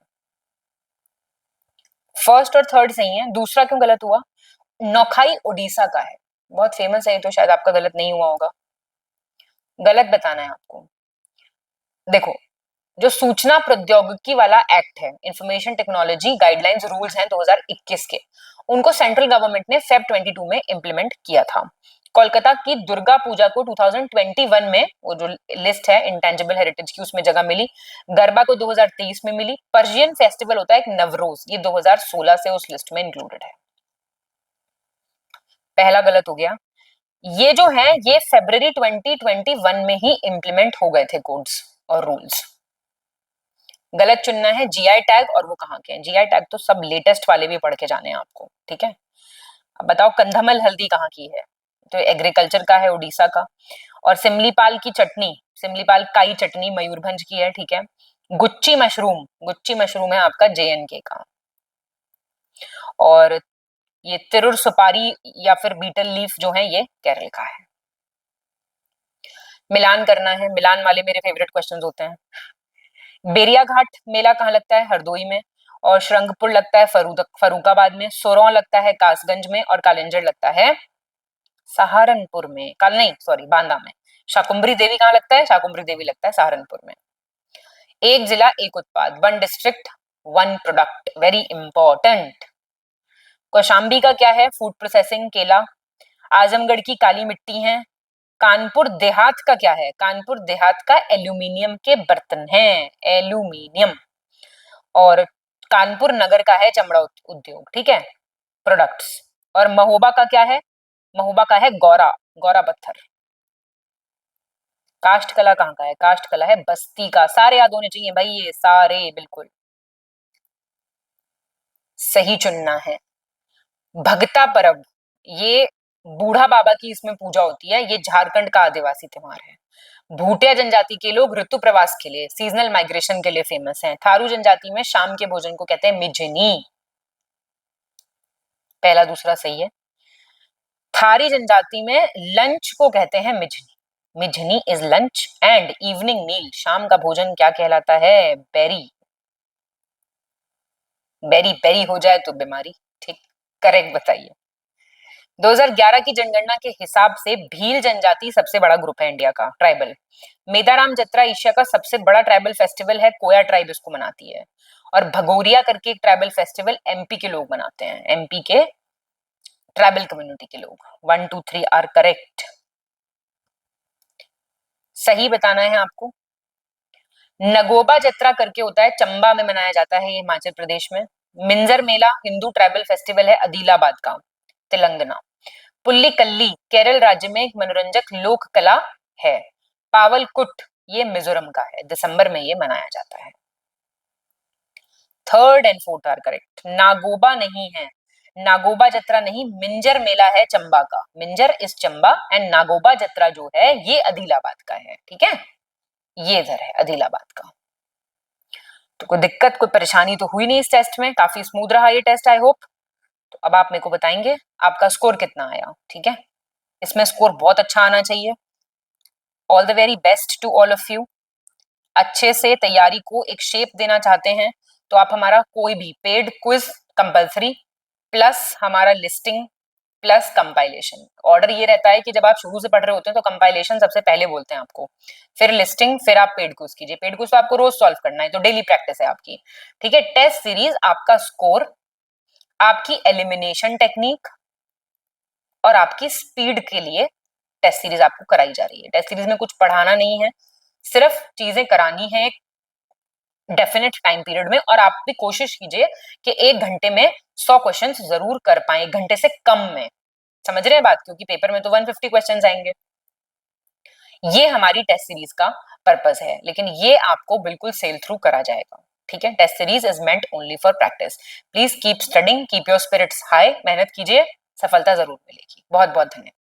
फर्स्ट और थर्ड सही है, दूसरा क्यों गलत हुआ? नौखाई ओडिशा का है, बहुत फेमस है, तो शायद आपका गलत नहीं हुआ होगा। गलत बताना है आपको। देखो, जो सूचना प्रौद्योगिकी वाला एक्ट है, इंफॉर्मेशन टेक्नोलॉजी गाइडलाइंस रूल्स हैं 2021 के, उनको सेंट्रल गवर्नमेंट ने फेब 22 में इंप्लीमेंट किया था। कोलकाता की दुर्गा पूजा को 2021 में, वो जो लिस्ट है इंटेंजिबल हेरिटेज की, उसमें जगह मिली। गरबा को 2023 में मिली। पर्शियन फेस्टिवल होता है एक नवरोज, ये 2016 से उस लिस्ट में इंक्लूडेड है। पहला गलत हो गया। ये जो है ये फरवरी 2021 में ही इंप्लीमेंट हो गए थे कोड्स और रूल्स। गलत चुनना है। जीआई टैग, और वो कहाँ के हैं? जीआई टैग तो सब लेटेस्ट वाले भी पढ़ के जाने हैं आपको, ठीक है। अब बताओ कंधमल हल्दी कहाँ की है? तो एग्रीकल्चर का है, उड़ीसा का। और सिमलीपाल की चटनी, सिमलीपाल काई चटनी मयूरभंज की है, ठीक है। गुच्ची मशरूम है आपका जेएनके का। और ये तिरुर सुपारी या फिर बीटल लीफ जो है ये केरल का है। मिलान करना है, मिलान वाले मेरे फेवरेट क्वेश्चंस होते हैं। बेरिया घाट मेला कहाँ लगता है? हरदोई में। और श्रृंगपुर लगता है फरुखाबाद में। सोरों लगता है कासगंज में। और कालिंजर लगता है सहारनपुर में। बांदा में। शाकुंभरी देवी कहाँ लगता है? शाकुंभरी देवी लगता है सहारनपुर में। एक जिला एक उत्पाद, 1 district 1 product, very important. Kaushambi का क्या है? फूड प्रोसेसिंग, केला। आजमगढ़ की काली मिट्टी है। कानपुर देहात का क्या है? कानपुर देहात का एल्यूमिनियम के बर्तन हैं, एल्यूमिनियम। और कानपुर नगर का है चमड़ा उद्योग, ठीक है, प्रोडक्ट्स। और महोबा का क्या है? महोबा का है गौरा पत्थर। काष्ठ कला कहाँ का है? काष्ठ कला है बस्ती का। सारे याद होने चाहिए भाई, ये सारे बिल्कुल सही चुनना है। भगता परब, ये बूढ़ा बाबा की इसमें पूजा होती है। ये झारखंड का आदिवासी त्योहार है। भूटिया जनजाति के लोग ऋतु प्रवास के लिए, सीजनल माइग्रेशन के लिए फेमस हैं। थारू जनजाति में शाम के भोजन को कहते हैं मिजनी। पहला दूसरा सही है। थारी जनजाति में लंच को कहते हैं मिजनी। मिजनी इज लंच। एंड इवनिंग मील, शाम का भोजन क्या कहलाता है? बेरी। बेरी बेरी हो जाए तो बीमारी, ठीक। करेक्ट बताइए। 2011 की जनगणना के हिसाब से भील जनजाति सबसे बड़ा ग्रुप है इंडिया का, ट्राइबल। मेदाराम जत्रा एशिया का सबसे बड़ा ट्राइबल फेस्टिवल है, कोया ट्राइब इसको मनाती है। और भगोरिया करके एक ट्राइबल फेस्टिवल एमपी के लोग मनाते हैं, एमपी के ट्राइबल कम्युनिटी के लोग। 1 2 3 आर करेक्ट। सही बताना है आपको। नगोबा जत्रा करके होता है, चंबा में मनाया जाता है ये, हिमाचल प्रदेश में। मिंजर मेला हिंदू ट्राइबल फेस्टिवल है, आदिलाबाद का, तेलंगाना। पुल्लीकल्ली केरल राज्य में एक मनोरंजक लोक कला है। पावलकुट ये मिजोरम का है, दिसंबर में ये मनाया जाता है। 3rd and 4th are correct. Nagoba नहीं है, नागोबा जत्रा नहीं, मिंजर मेला है चंबा का। मिंजर इस चंबा एंड नागोबा जत्रा जो है ये आदिलाबाद का है, ठीक है। ये इधर है आदिलाबाद का। तो कोई दिक्कत कोई परेशानी तो हुई नहीं इस टेस्ट में, काफी स्मूथ रहा ये टेस्ट, आई होप। तो अब आप मेरे को बताएंगे आपका स्कोर कितना आया, ठीक है। इसमें स्कोर बहुत अच्छा आना चाहिए। All the very best to all of you. अच्छे से तैयारी को एक शेप देना चाहते हैं तो आप हमारा कोई भी पेड क्विज कंपलसरी प्लस हमारा लिस्टिंग प्लस कंपाइलेशन, ऑर्डर ये रहता है कि जब आप शुरू से पढ़ रहे होते हैं तो कंपाइलेशन सबसे पहले बोलते हैं आपको, फिर लिस्टिंग, फिर आप पेड क्विज कीजिए। पेड क्विज तो आपको रोज सॉल्व करना है, तो डेली प्रैक्टिस है आपकी, ठीक है। टेस्ट सीरीज आपका स्कोर, आपकी एलिमिनेशन टेक्निक और आपकी स्पीड के लिए टेस्ट सीरीज आपको कराई जा रही है। टेस्ट सीरीज में कुछ पढ़ाना नहीं है, सिर्फ चीजें करानी है डेफिनेट टाइम पीरियड में। और आप भी कोशिश कीजिए कि 1 घंटे में 100 क्वेश्चन जरूर कर पाए, 1 घंटे से कम में। समझ रहे हैं बात, क्योंकि पेपर में तो 150 क्वेश्चंस आएंगे। ये हमारी टेस्ट सीरीज का पर्पस है, लेकिन ये आपको बिल्कुल सेल थ्रू करा जाएगा, ठीक है। Test series is meant only for practice. Please keep studying, keep your spirits high, मेहनत कीजिए, सफलता जरूर मिलेगी। बहुत बहुत धन्यवाद।